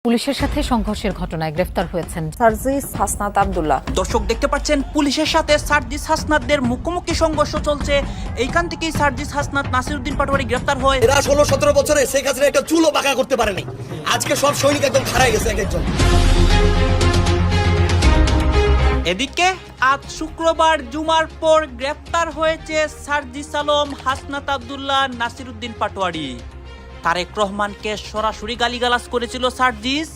পুলিশের সাথে সংঘর্ষের ঘটনায় গ্রেফতার হয়েছেন সার্জিস হাসনাত আব্দুল্লাহ। দর্শক দেখতে পাচ্ছেন পুলিশের সাথে সার্জিস হাসনাতদের মুখোমুখি সংঘর্ষ চলছে। এইখান থেকেই সার্জিস হাসনাত নাসিরউদ্দিন পাটোয়ারি গ্রেফতার হয়। এরা 16-17 বছরে শেখ হাসিনা একটা চুলও বাঁকা করতে পারেনি। আজকে সব সৈনিক একদম খাড়ায় গেছে এক একজন। এদিকে আজ শুক্রবার জুমার পর গ্রেফতার হয়েছে সার্জিস আলম, হাসনাত আব্দুল্লাহ, নাসিরউদ্দিন পাটোয়ারি। তারেক রহমানকে সরাসরি গালিগালাজ করেছিল সার্জিস।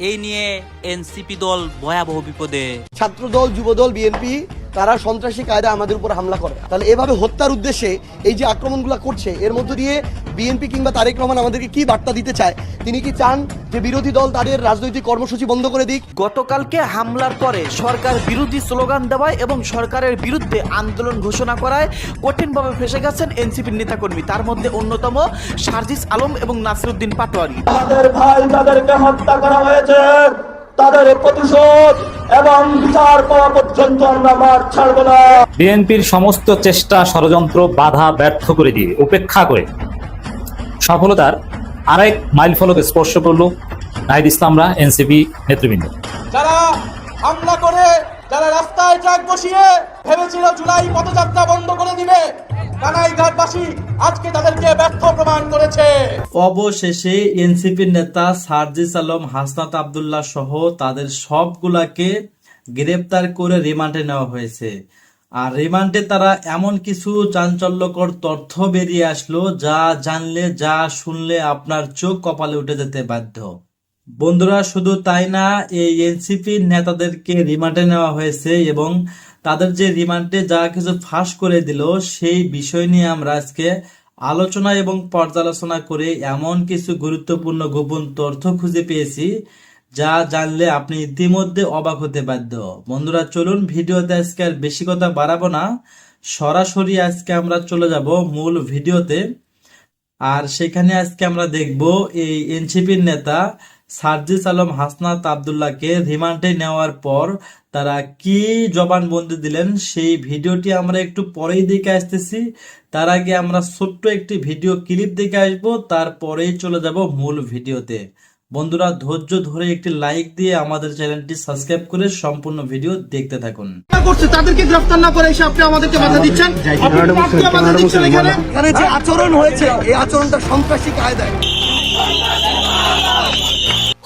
এই নিয়ে এনসিপি দল ভয়াবহ বিপদে। ছাত্র দল, যুব দল, বিএনপি তারা সন্ত্রাসী কায়দা আমাদের উপর হামলা করে। তাহলে এভাবে হত্যার উদ্দেশ্যে এই যে আক্রমণগুলো করছে, এর মধ্য দিয়ে বিএনপি কিংবা তারেক রহমান আমাদেরকে কি বার্তা দিতে চায়? তিনি কি চান যে বিরোধী দল তাদের রাজনৈতিক কর্মসূচি বন্ধ করে দিক? গতকালকে হামলার পরে সরকার বিরোধী স্লোগান দেওয়ায় এবং সরকারের বিরুদ্ধে আন্দোলন ঘোষণা করায় কঠিনভাবে ফেসে গেছেন এনসিপির নেতাকর্মী। তার মধ্যে অন্যতম সার্জিস আলম এবং নাসিরউদ্দিন পাটোয়ারি। আমাদের ভাই যাদেরকে হত্যা করা হয়েছে তাদের প্রতিশোধ এবং বিচার পাওয়া পর্যন্ত আমরা মাঠ ছাড়ব না। বিএনপির সমস্ত চেষ্টা, ষড়যন্ত্র, বাধা ব্যর্থ করে দিয়ে উপেক্ষা করে সফলতার আরেক মাইল ফলক স্পর্শ করলো নাহিদ ইসলামরা, এনসিপি নেতৃবৃন্দ। যারা হামলা করে, যারা রাস্তায় ট্রাক বসিয়ে ভেবেছিল জুলাই পদযাত্রা বন্ধ করে দিবে, কানাইঘাটবাসী আজকে তাদেরকে ব্যর্থ প্রমাণ করেছে। অবশেষে এনসিপির নেতা সার্জিস আলম, হাসনাত আব্দুল্লাহ সহ তাদের সবগুলাকে গ্রেপ্তার করে রিমান্ডে নেওয়া হয়েছে। আর রিমান্ডে তারা এমন কিছু চাঞ্চল্যকর তথ্য বেরিয়ে আসলো যা জানলে, যা শুনলে আপনার চোখ কপালে উঠে যেতে বাধ্য। বন্ধুরা, শুধু তাই না, এই এনসিপির নেতাদেরকে রিমান্ডে নেওয়া হয়েছে এবং তাদের যে রিমান্ডে যা কিছু ফাঁস করে দিল সেই বিষয় নিয়ে আমরা আজকে আলোচনা এবং পর্যালোচনা করে এমন কিছু গুরুত্বপূর্ণ গোপন তথ্য খুঁজে পেয়েছি যা জানলে আপনি ইতিমধ্যে অবাক হতে বাধ্য। বন্ধুরা, চলুন ভিডিওতে আজকে আর বেশি কথা বাড়াবো না, সরাসরি আজকে আমরা চলে যাব মূল ভিডিওতে। আর সেখানে আজকে আমরা দেখব এই এনসিপির নেতা সার্জিস আলম, হাসনাত আব্দুল্লাহকে রিমান্ডে নেওয়ার পর তারা কি জবানবন্দি দিলেন সেই ভিডিওটি আমরা একটু পরেই দেখে আসতেছি। তার আগে আমরা ছোট্ট একটি ভিডিও ক্লিপ দেখে আসবো, তারপরেই চলে যাব মূল ভিডিওতে। বন্ধুরা, ধৈর্য ধরে একটি লাইক দিয়ে আমাদের চ্যানেলটি সাবস্ক্রাইব করে সম্পূর্ণ ভিডিও দেখতে থাকুন। তাদেরকে গ্রেফতার না করে এসে আপনি আমাদেরকে বাধা দিচ্ছেন। এখানে যে আচরণ হয়েছে, এই আচরণটা সন্ত্রাসী কায়দায়।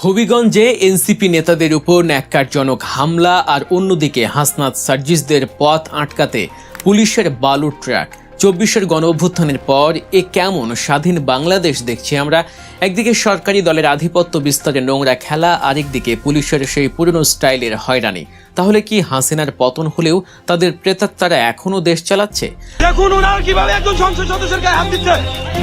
হবিগঞ্জে এনসিপি নেতাদের উপর ন্যাক্কারজনক হামলা আর অন্যদিকে হাসনাত সার্জিসদের পথ আটকাতে পুলিশের বালুর ট্রাক। 24-এর গণ অভ্যুত্থানের পর এ কেমন স্বাধীন বাংলাদেশ দেখছি আমরা। একদিকে সরকারি দলের আধিপত্য বিস্তারের নোংরা খেলা, আরেকদিকে পুলিশের সেই পুরনো স্টাইলের হয়রানি। তাহলে কি হাসিনার পতন হলেও তাদের প্রেতাত্মারা এখনো দেশ চালাচ্ছে? দেখুন ওরা কিভাবে একজন সংসদ সদস্যের গায়ে হাত দিচ্ছে।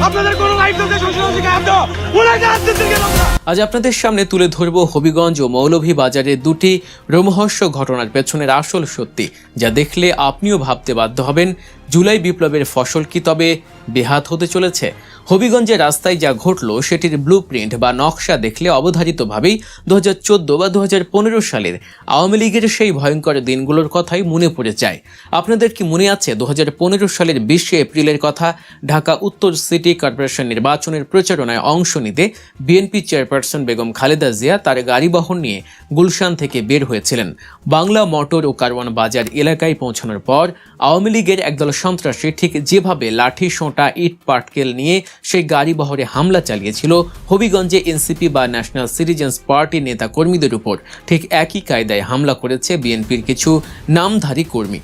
আপনাদের কোনো রাইট নেই সংসদ সদস্যের গায়ে হাত দাও। ওরা গায়ে হাত দিচ্ছে কেন? আজ আপনাদের সামনে তুলে ধরব হবিগঞ্জ ও মৌলভীবাজারের দুটি রোমহর্ষ ঘটনার পেছনের আসল সত্যি, যা দেখলে আপনিও ভাবতে বাধ্য হবেন জুলাই বিপ্লবের ফসল কি তবে বেহাত হতে চলেছে। হবিগঞ্জের রাস্তায় যা ঘটল সেটির ব্লুপ্রিন্ট বা নকশা দেখলে অবধারিতভাবেই 2014 বা 2015 সালের আওয়ামী লীগের সেই ভয়ঙ্কর দিনগুলোর কথাই মনে পড়ে যায়। আপনাদের কি মনে আছে 2015 সালের 20 এপ্রিলের কথা? ঢাকা উত্তর সিটি কর্পোরেশন নির্বাচনের প্রচারণায় অংশ নিতে বিএনপি চেয়ারপারসন বেগম খালেদা জিয়া তার গাড়িবহর নিয়ে গুলশান থেকে বের হয়েছিলেন। বাংলা মোটর ও কারওয়ান বাজার এলাকায় পৌঁছানোর পর আওয়ামী লীগের একদল সন্ত্রাসী ঠিক যেভাবে লাঠি, সোঁটা, ইট পাটকেল নিয়ে সেই গাড়ি বহরে হামলা চালিয়েছিল হবিগঞ্জে এনসিপি বা ন্যাশনাল সিটিজেন্স পার্টি নেতা কর্মীদের উপর, ঠিক একই কায়দায় হামলা করেছে বিএনপির কিছু নামধারী কর্মী।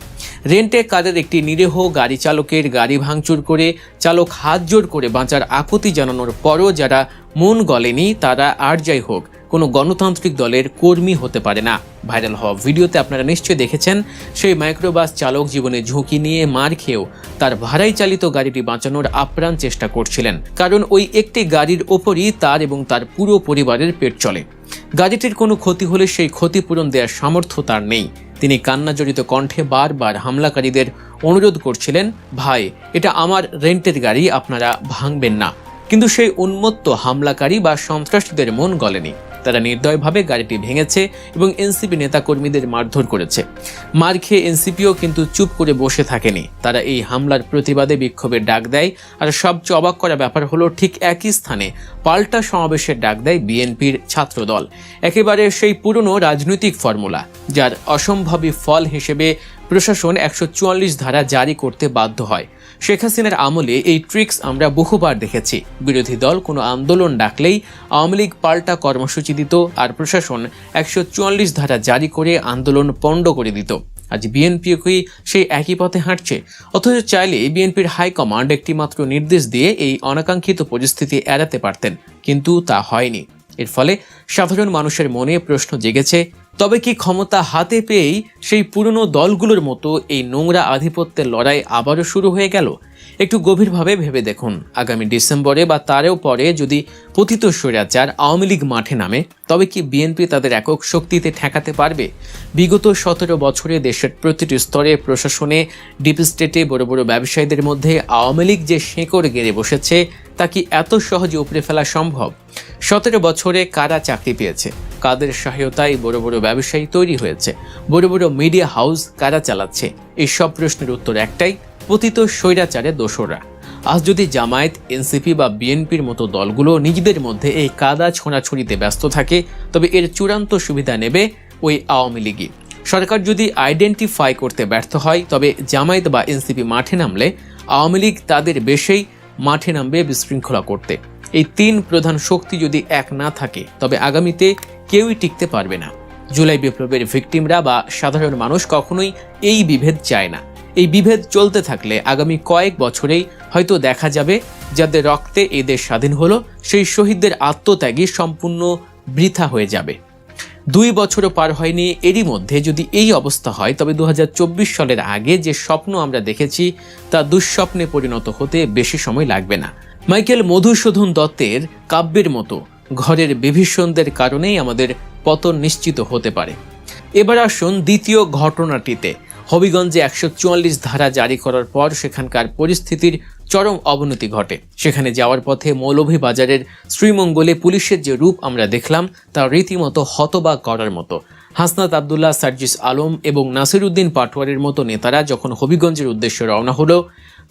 রেন্টে কারের একটি নিরীহ গাড়ি চালকের গাড়ি ভাঙচুর করে চালক হাত জোড় করে বাঁচার আকুতি জানানোর পরও যারা মন গলেনি তারা আর যাই হোক কোনো গণতান্ত্রিক দলের কর্মী হতে পারে না। ভাইরাল হওয়া ভিডিওতে আপনারা নিশ্চয়ই দেখেছেন সেই মাইক্রোবাস চালক জীবনে ঝুঁকি নিয়ে মার খেয়েও তার ভাড়াই চালিত গাড়িটি বাঁচানোর আপ্রাণ চেষ্টা করছিলেন, কারণ ওই একটি গাড়ির ওপরই তার এবং তার পুরো পরিবারের পেট চলে। গাড়িটির কোনো ক্ষতি হলে সেই ক্ষতিপূরণ দেওয়ার সামর্থ্য তার নেই। তিনি কান্নাজড়িত কণ্ঠে বারবার হামলাকারীদের অনুরোধ করছিলেন, ভাই, এটা আমার রেন্টের গাড়ি, আপনারা ভাঙবেন না। কিন্তু সেই উন্মত্ত হামলাকারী বা সন্ত্রাসীদের মন গলেনি। তারা নির্দয়ভাবে গাড়িটি ভেঙেছে এবং এনসিপি নেতাকর্মীদের মারধর করেছে। মার খেয়ে এনসিপিও কিন্তু চুপ করে বসে থাকেনি, তারা এই হামলার প্রতিবাদে বিক্ষোভের ডাক দেয়। আর সবচেয়ে অবাক করা ব্যাপার হলো ঠিক একই স্থানে পাল্টা সমাবেশের ডাক দেয় বিএনপির ছাত্রদল। একেবারে সেই পুরনো রাজনৈতিক ফর্মুলা, যার অসম্ভাবী ফল হিসেবে প্রশাসন 144 ধারা জারি করতে বাধ্য হয়। শেখ হাসিনার আমলে এই ট্রিক্স আমরা বহুবার দেখেছি। বিরোধী দল কোনো আন্দোলন ডাকলেই আওয়ামী লীগ পাল্টা কর্মসূচি দিত আর প্রশাসন 144 ধারা জারি করে আন্দোলন পণ্ড করে দিত। আজ বিএনপিও কি সেই একই পথে হাঁটছে? অথচ চাইলে বিএনপির হাইকমান্ড একটি মাত্র নির্দেশ দিয়ে এই অনাকাঙ্ক্ষিত পরিস্থিতি এড়াতে পারতেন, কিন্তু তা হয়নি। এর ফলে সাধারণ মানুষের মনে প্রশ্ন জেগেছে, তবে কি ক্ষমতা হাতে পেয়েই সেই পুরনো দলগুলোর মতো এই নোংরা আধিপত্যের লড়াই আবারও শুরু হয়ে গেল? একটু গভীরভাবে ভেবে দেখুন, আগামী ডিসেম্বরে বা তারও পরে যদি পতিত স্বৈরাচার আওয়ামী লীগ মাঠে নামে, তবে কি বিএনপি তাদের একক শক্তিতে ঠেকাতে পারবে? বিগত 17 বছরে দেশের প্রতিটি স্তরে, প্রশাসনে, ডিপ স্টেটে, বড় বড় ব্যবসায়ীদের মধ্যে আওয়ামী লীগ যে শেকড় গেড়ে বসেছে, তা কি এত সহজে উপড়ে ফেলা সম্ভব? 17 বছরে কারা চাকরি পেয়েছে? কাদের সহায়তায় বড় বড় ব্যবসায়ী তৈরি হয়েছে? বড় বড় মিডিয়া হাউস কারা চালাচ্ছে? এই সব প্রশ্নের উত্তর একটাই, পতিত স্বৈরাচারের দোসররা। আজ যদি জামায়াত, এনসিপি বা বিএনপির মতো দলগুলো নিজেদের মধ্যে এই কাদা ছোঁড়াছুড়িতে ব্যস্ত থাকে, তবে এর চূড়ান্ত সুবিধা নেবে ওই আওয়ামী লীগই। সরকার যদি আইডেন্টিফাই করতে ব্যর্থ হয়, তবে জামায়াত বা এনসিপি মাঠে নামলে আওয়ামী লীগ তাদের বেশেই মাঠে নামবে বিশৃঙ্খলা করতে। এই 3 প্রধান শক্তি যদি এক না থাকে, তবে আগামীতে কেউই টিকতে পারবে না। জুলাই বিপ্লবের ভিকটিমরা বা সাধারণ মানুষ কখনোই এই বিভেদ চায় না। এই বিভেদ চলতে থাকলে আগামী কয়েক বছরেই হয়তো দেখা যাবে যাদের রক্তে এই দেশ স্বাধীন হলো, সেই শহীদদের আত্মত্যাগী সম্পূর্ণ বৃথা হয়ে যাবে। 2 বছরও পার হয়নি, এরই মধ্যে যদি এই অবস্থা হয়, তবে 2024 সালের আগে যে স্বপ্ন আমরা দেখেছি তা দুঃস্বপ্নে পরিণত হতে বেশি সময় লাগবে না। মাইকেল মধুসূদন দত্তের কাব্যের মতো ঘরের বিভীষণদের কারণেই আমাদের পতন নিশ্চিত হতে পারে। এবার আসুন দ্বিতীয় ঘটনাটিতে। হবিগঞ্জে 144 ধারা জারি করার পর সেখানকার পরিস্থিতির চরম অবনতি ঘটে। সেখানে যাওয়ার পথে মৌলভীবাজারের শ্রীমঙ্গলে পুলিশের যে রূপ আমরা দেখলাম, তা রীতিমতো হতবাক করার মতো। হাসনাত আবদুল্লাহ, সার্জিস আলম এবং নাসিরউদ্দিন পাটোয়ারির মতো নেতারা যখন হবিগঞ্জের উদ্দেশ্যে রওনা হলো,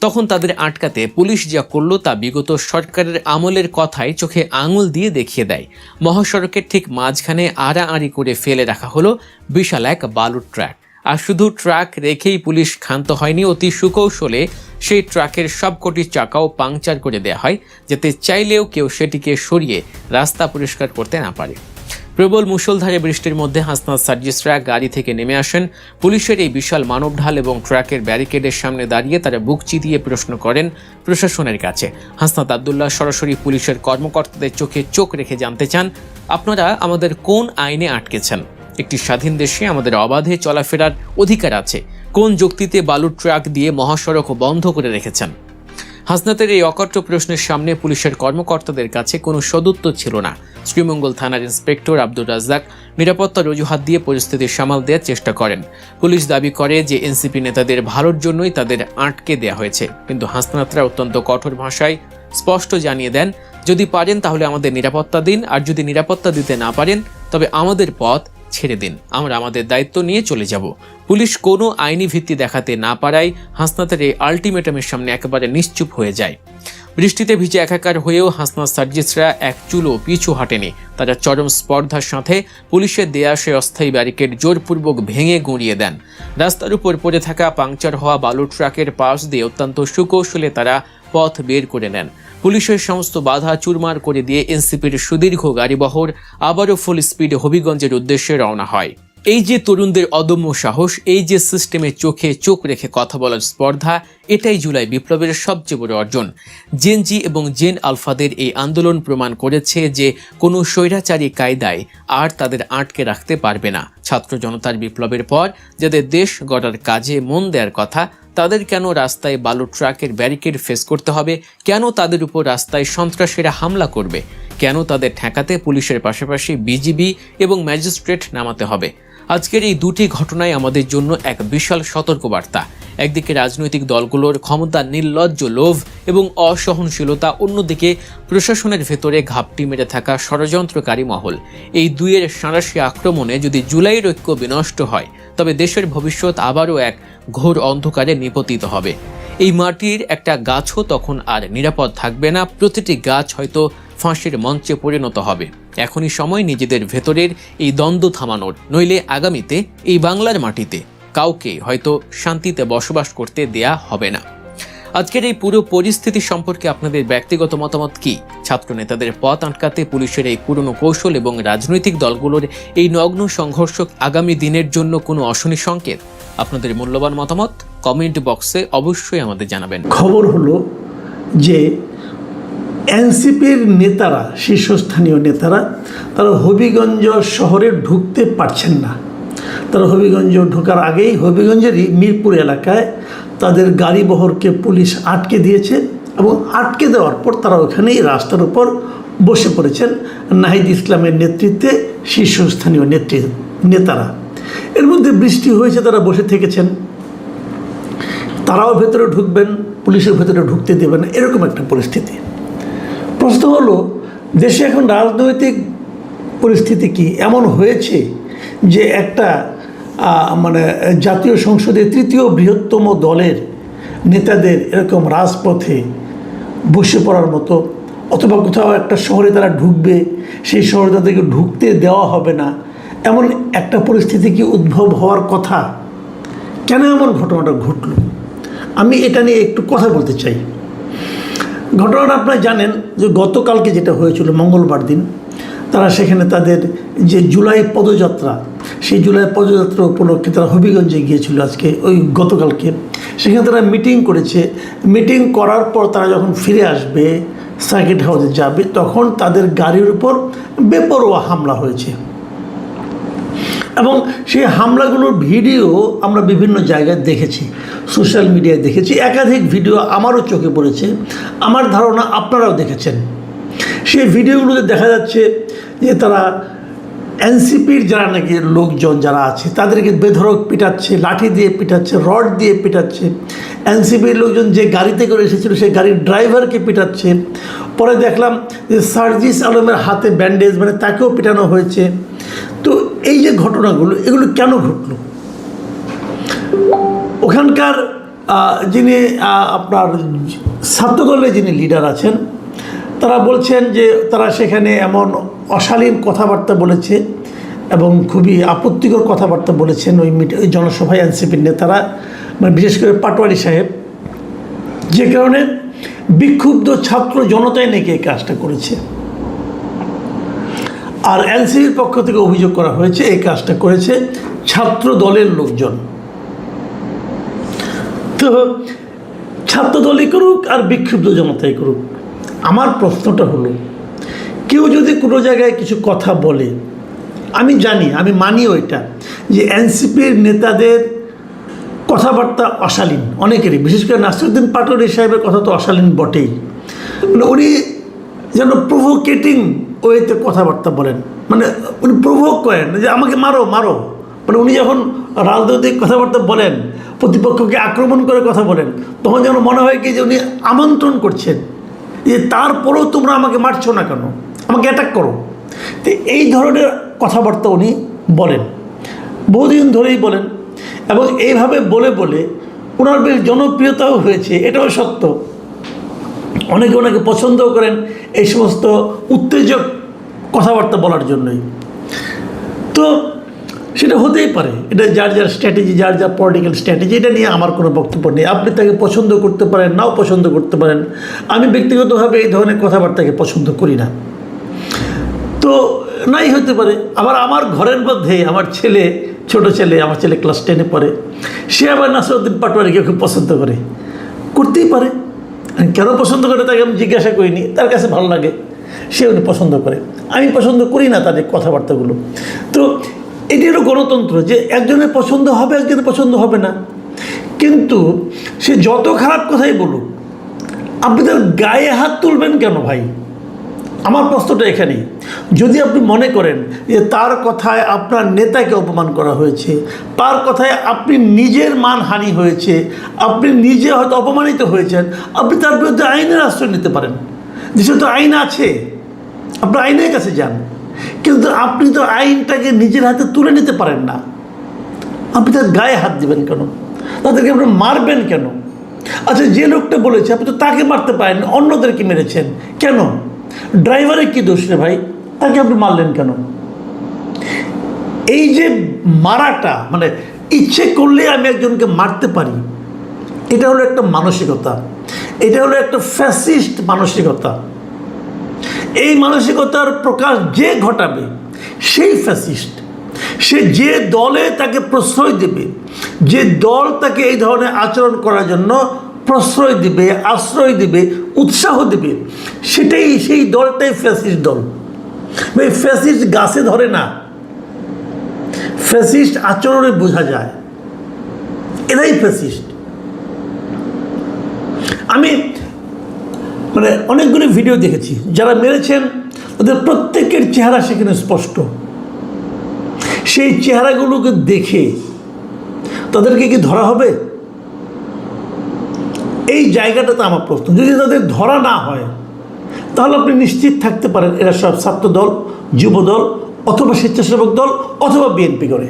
তখন তাদের আটকাতে পুলিশ যা করল তা বিগত সরকারের আমলের কথাই চোখে আঙুল দিয়ে দেখিয়ে দেয়। মহাসড়কের ঠিক মাঝখানে আড়াআড়ি করে ফেলে রাখা হলো বিশাল এক বালুর ট্রাক। আর শুধু ট্রাক রেখেই পুলিশ ক্ষান্ত হয়নি, অতি সুকৌশলে সেই ট্রাকের সবকটি চাকাও পাংচার করে দেওয়া হয়, যাতে চাইলেও কেউ সেটিকে সরিয়ে রাস্তা পরিষ্কার করতে না পারে। প্রবল মুষলধারে বৃষ্টির মধ্যে হাসনাত, সার্জিসরা গাড়ি থেকে নেমে আসেন। পুলিশের এই বিশাল মানবঢাল এবং ট্রাকের ব্যারিকেডের সামনে দাঁড়িয়ে তারা বুক চিতিয়ে প্রশ্ন করেন প্রশাসনের কাছে। হাসনাত আবদুল্লাহ সরাসরি পুলিশের কর্মকর্তাদের চোখে চোখ রেখে জানতে চান, আপনারা আমাদের কোন আইনে আটকেছেন? একটি স্বাধীন দেশে আমাদের অবাধে চলাফেরার অধিকার আছে, কোন যুক্তিতে বালুর ট্রাক দিয়ে মহাসড়ক বন্ধ করে রেখেছেন? হাসনাতের এই অকট্য প্রশ্নের সামনে পুলিশের কর্মকর্তাদের কাছে কোনো সদুত্তর ছিল না। শ্রীমঙ্গল থানার ইন্সপেক্টর আব্দুর রাজ্জাক নিরাপত্তার অজুহাত দিয়ে পরিস্থিতি সামাল দেওয়ার চেষ্টা করেন। পুলিশ দাবি করে যে এনসিপি নেতাদের ভালোর জন্যই তাদের আটকে দেওয়া হয়েছে, কিন্তু হাসনাতরা অত্যন্ত কঠোর ভাষায় স্পষ্ট জানিয়ে দেন, যদি পারেন তাহলে আমাদের নিরাপত্তা দিন, আর যদি নিরাপত্তা দিতে না পারেন তবে আমাদের পথ ছেড়ে দিন, আমরা আমাদের দায়িত্ব নিয়ে চলে যাব। পুলিশ কোনো আইনি ভিত্তি দেখাতে না পারায় হাসনাতের এই আলটিমেটামের সামনে একেবারে নিশ্চুপ হয়ে যায়। বৃষ্টিতে ভিজে একাকার হয়েও হাসনাত, সার্জিসরা এক চুলও পিছু হাঁটেনি। তারা চরম স্পর্ধার সাথে পুলিশের দেয়া সে অস্থায়ী ব্যারিকেড জোরপূর্বক ভেঙে গুঁড়িয়ে দেন। রাস্তার উপর পড়ে থাকা পাংচার হওয়া বালু ট্রাকের পাশ দিয়ে অত্যন্ত সুকৌশলে তারা পথ বের করে নেন। পুলিশের সমস্ত বাধা চুরমার করে দিয়ে এনসিপির সুদীর্ঘ গাড়িবহর আবারও ফুল স্পিডে হবিগঞ্জের উদ্দেশ্যে রওনা হয়। এই যে তরুণদের অদম্য সাহস, এই যে সিস্টেমে চোখে চোখ রেখে কথা বলার স্পর্ধা, এটাই জুলাই বিপ্লবের সবচেয়ে বড় অর্জন। জেন জি এবং জেন আলফাদের এই আন্দোলন প্রমাণ করেছে যে কোনো স্বৈরাচারী কায়দায় আর তাদের আটকে রাখতে পারবে না। ছাত্র জনতার বিপ্লবের পর যাদের দেশ গড়ার কাজে মন দেওয়ার কথা, তাদের কেন রাস্তায় বালু ট্রাকের ব্যারিকেড ফেস করতে হবে? কেন তাদের উপর রাস্তায় সন্ত্রাসীরা হামলা করবে? কেন তাদের ঠেকাতে পুলিশের পাশাপাশি বিজিবি এবং ম্যাজিস্ট্রেট নামাতে হবে? আজকের এই দুটি ঘটনায় আমাদের জন্য এক বিশাল সতর্কবার্তা। একদিকে রাজনৈতিক দলগুলোর ক্ষমতার নির্লজ্জ লোভ এবং অসহনশীলতা, অন্যদিকে প্রশাসনের ভেতরে ঘাপটি মেরে থাকা ষড়যন্ত্রকারী মহল। এই দুইয়ের সাঁড়াশি আক্রমণে যদি জুলাইয়ের ঐক্য বিনষ্ট হয়, তবে দেশের ভবিষ্যৎ আবারও এক ঘোর অন্ধকারে নিপতিত হবে। এই মাটির একটা গাছও তখন আর নিরাপদ থাকবে না, প্রতিটি গাছ হয়তো ফাঁসির মঞ্চে পরিণত হবে। এখনই সময় নিজেদের ভেতরের এই দ্বন্দ্ব থামানোর, নইলে আগামীতে এই বাংলার মাটিতে কাউকে হয়তো শান্তিতে বসবাস করতে দেয়া হবে না। আজকের এই পুরো পরিস্থিতি সম্পর্কে আপনাদের ব্যক্তিগত মতামত কি? ছাত্র নেতাদের পথ আটকাতে পুলিশের এই পুরনো কৌশল এবং রাজনৈতিক দলগুলোর এই নগ্ন সংঘর্ষ আগামী দিনের জন্য কোনো অশনি সংকেত? আপনাদের মূল্যবান মতামত কমেন্ট বক্সে অবশ্যই আমাদের জানাবেন। খবর হলো যে এনসিপির নেতারা, শীর্ষস্থানীয় নেতারা, তারা হবিগঞ্জ শহরে ঢুকতে পারছেন না। তারা হবিগঞ্জ ঢোকার আগেই হবিগঞ্জেরই মিরপুর এলাকায় তাদের গাড়ি বহরকে পুলিশ আটকে দিয়েছে এবং আটকে দেওয়ার পর তারা ওখানেই রাস্তার উপর বসে পড়েছেন নাহিদ ইসলামের নেতৃত্বে শীর্ষস্থানীয় নেতারা। এর মধ্যে বৃষ্টি হয়েছে, তারা বসে থেকেছেন। তারাও ভেতরে ঢুকবেন, পুলিশের ভেতরে ঢুকতে দেবেন, এরকম একটা পরিস্থিতি। প্রশ্ন হলো, দেশে এখন রাজনৈতিক পরিস্থিতি কি এমন হয়েছে যে একটা জাতীয় সংসদে তৃতীয় বৃহত্তম দলের নেতাদের এরকম রাজপথে বসে পড়ার মতো, অথবা কোথাও একটা শহরে তারা ঢুকবে, সেই শহরে তাদেরকে ঢুকতে দেওয়া হবে না, এমন একটা পরিস্থিতি কি উদ্ভব হওয়ার কথা? কেন এমন ঘটনাটা ঘটল? আমি এটা নিয়ে একটু কথা বলতে চাই। ঘটনাটা আপনারা জানেন যে গতকালকে যেটা হয়েছিল, মঙ্গলবার দিন, তারা সেখানে তাদের যে জুলাই পদযাত্রা, সেই জুলাই পদযাত্রা উপলক্ষে তারা হবিগঞ্জে গিয়েছিল আজকে, ওই গতকালকে। সেখানে তারা মিটিং করেছে। মিটিং করার পর তারা যখন ফিরে আসবে, সার্কিট হাউসে যাবে, তখন তাদের গাড়ির উপর বেপরোয়া হামলা হয়েছে এবং সেই হামলাগুলোর ভিডিও আমরা বিভিন্ন জায়গায় দেখেছি, সোশ্যাল মিডিয়ায় দেখেছি। একাধিক ভিডিও আমারও চোখে পড়েছে, আমার ধারণা আপনারাও দেখেছেন। সেই ভিডিওগুলোতে দেখা যাচ্ছে যে তারা এনসিপির যারা নাকি লোকজন যারা আছে তাদেরকে বেধড়ক পিটাচ্ছে, লাঠি দিয়ে পিটাচ্ছে, রড দিয়ে পিটাচ্ছে। এনসিপির লোকজন যে গাড়িতে করে এসেছিল সেই গাড়ির ড্রাইভারকে পিটাচ্ছে। পরে দেখলাম যে সার্জিস আলমের হাতে ব্যান্ডেজ, তাকেও পিটানো হয়েছে। তো এই যে ঘটনাগুলো, এগুলো কেন ঘটলো? ওখানকার যিনি আপনার ছাত্রদলের যিনি লিডার আছেন, তারা বলছেন যে তারা সেখানে এমন অশালীন কথাবার্তা বলেছে এবং খুবই আপত্তিকর কথাবার্তা বলেছেন ওই জনসভায় এনসিপির নেতারা, বিশেষ করে পাটোয়ারি সাহেব, যে কারণে বিক্ষুব্ধ ছাত্র জনতাই নাকি এই কাজটা করেছে। আর এনসিপির পক্ষ থেকে অভিযোগ করা হয়েছে এই কাজটা করেছে ছাত্র দলের লোকজন। তো ছাত্র দলই করুক আর বিক্ষুব্ধ জনতাই করুক, আমার প্রশ্নটা হলো, কেউ যদি কোনো জায়গায় কিছু কথা বলে, আমি জানি, আমি মানিও এটা, যে এনসিপির নেতাদের কথাবার্তা অশালীন অনেকেরই, বিশেষ করে নাসিরুদ্দিন পাটোয়ারি সাহেবের কথা তো অশালীন বটেই। উনি যেন প্রভোকেটিং ওয়েতে কথাবার্তা বলেন, উনি প্রভোক করেন যে আমাকে মারো মারো। উনি যখন রাজনৈতিক কথাবার্তা বলেন, প্রতিপক্ষকে আক্রমণ করে কথা বলেন, তখন যেন মনে হয় কি যে উনি আমন্ত্রণ করছেন যে তারপরেও তোমরা আমাকে মারছো না কেন, আমাকে অ্যাটাক করো। তো এই ধরনের কথাবার্তা উনি বলেন, বহুদিন ধরেই বলেন, এবং এইভাবে বলে বলে ওনার বেশ জনপ্রিয়তাও হয়েছে, এটাও সত্য। অনেকে ওনাকে পছন্দও করেন এই সমস্ত উত্তেজক কথাবার্তা বলার জন্যই। তো সেটা হতেই পারে, এটা যার যার স্ট্র্যাটেজি, যার যার পলিটিক্যাল স্ট্র্যাটেজি, এটা নিয়ে আমার কোনো বক্তব্য নেই। আপনি তাকে পছন্দ করতে পারেন, নাও পছন্দ করতে পারেন। আমি ব্যক্তিগতভাবে এই ধরনের কথাবার্তাকে পছন্দ করি না। তো নাই হতে পারে। আবার আমার ঘরের মধ্যে আমার ছেলে, ছোট ছেলে, আমার ছেলে ক্লাস 10-এ পড়ে, সে আবার নাসিরুদ্দিন পাটোয়ারিকে খুব পছন্দ করে, করতেই পারে। কেন পছন্দ করে তাকে আমি জিজ্ঞাসা করিনি, তার কাছে ভালো লাগে, সে উনি পছন্দ করে। আমি পছন্দ করি না তাদের কথাবার্তাগুলো। তো এটি হলো গণতন্ত্র, যে একজনের পছন্দ হবে, একজনের পছন্দ হবে না। কিন্তু সে যত খারাপ কথাই বলুক, আপনি তার গায়ে হাত তুলবেন কেন ভাই? আমার প্রশ্নটা এখানেই, যদি আপনি মনে করেন যে তার কথায় আপনার নেতাকে অপমান করা হয়েছে, তার কথায় আপনি নিজের মানহানি হয়েছে, আপনি নিজে হয়তো অপমানিত হয়েছেন, আপনি তার বিরুদ্ধে আইনের আশ্রয় নিতে পারেন। দেশে তো আইন আছে, আপনার আইনের কাছে যান। কিন্তু আপনি তো আইনটাকে নিজের হাতে তুলে নিতে পারেন না। আপনি তার গায়ে হাত দিবেন কেন? তাদেরকে আপনি মারবেন কেন? আচ্ছা, যে লোকটা বলেছে আপনি তো তাকে মারতে পারেন, অন্যদেরকে মেরেছেন কেন? ড্রাইভারের কি দোষ রে ভাই? তাকে আপনি মারলেন কেন? এই যে মারাটা, মানে ইচ্ছে করলে আমি একজনকে মারতে পারি, এটা হলো একটা মানসিকতা, এটা হলো একটা ফ্যাসিস্ট মানসিকতা। এই মানসিকতার প্রকাশ যে ঘটাবে সেই ফ্যাসিস্ট। সে যে দলে তাকে প্রশ্রয় দেবে, যে দল তাকে এই ধরনের আচরণ করার জন্য প্রশ্রয় দিবে, আশ্রয় দিবে, উৎসাহ দেবে, সেই দলটাই ফ্যাসিস্ট দল। এই ফ্যাসিস্ট গাছে ধরে না, ফ্যাসিস্ট আচরণে বোঝা যায়, এরাই ফ্যাসিস্ট। আমি মানে অনেকগুলো ভিডিও দেখেছি, যারা মেরেছেন তাদের প্রত্যেকের চেহারা সেখানে স্পষ্ট। সেই চেহারাগুলোকে দেখে তাদেরকে কি ধরা হবে? এই জায়গাটাতে আমার প্রশ্ন। যদি তাদের ধরা না হয় তাহলে আপনি নিশ্চিত থাকতে পারেন এরা সব ছাত্র দল, যুব দল, অথবা স্বেচ্ছাসেবক দল, অথবা বিএনপি করে।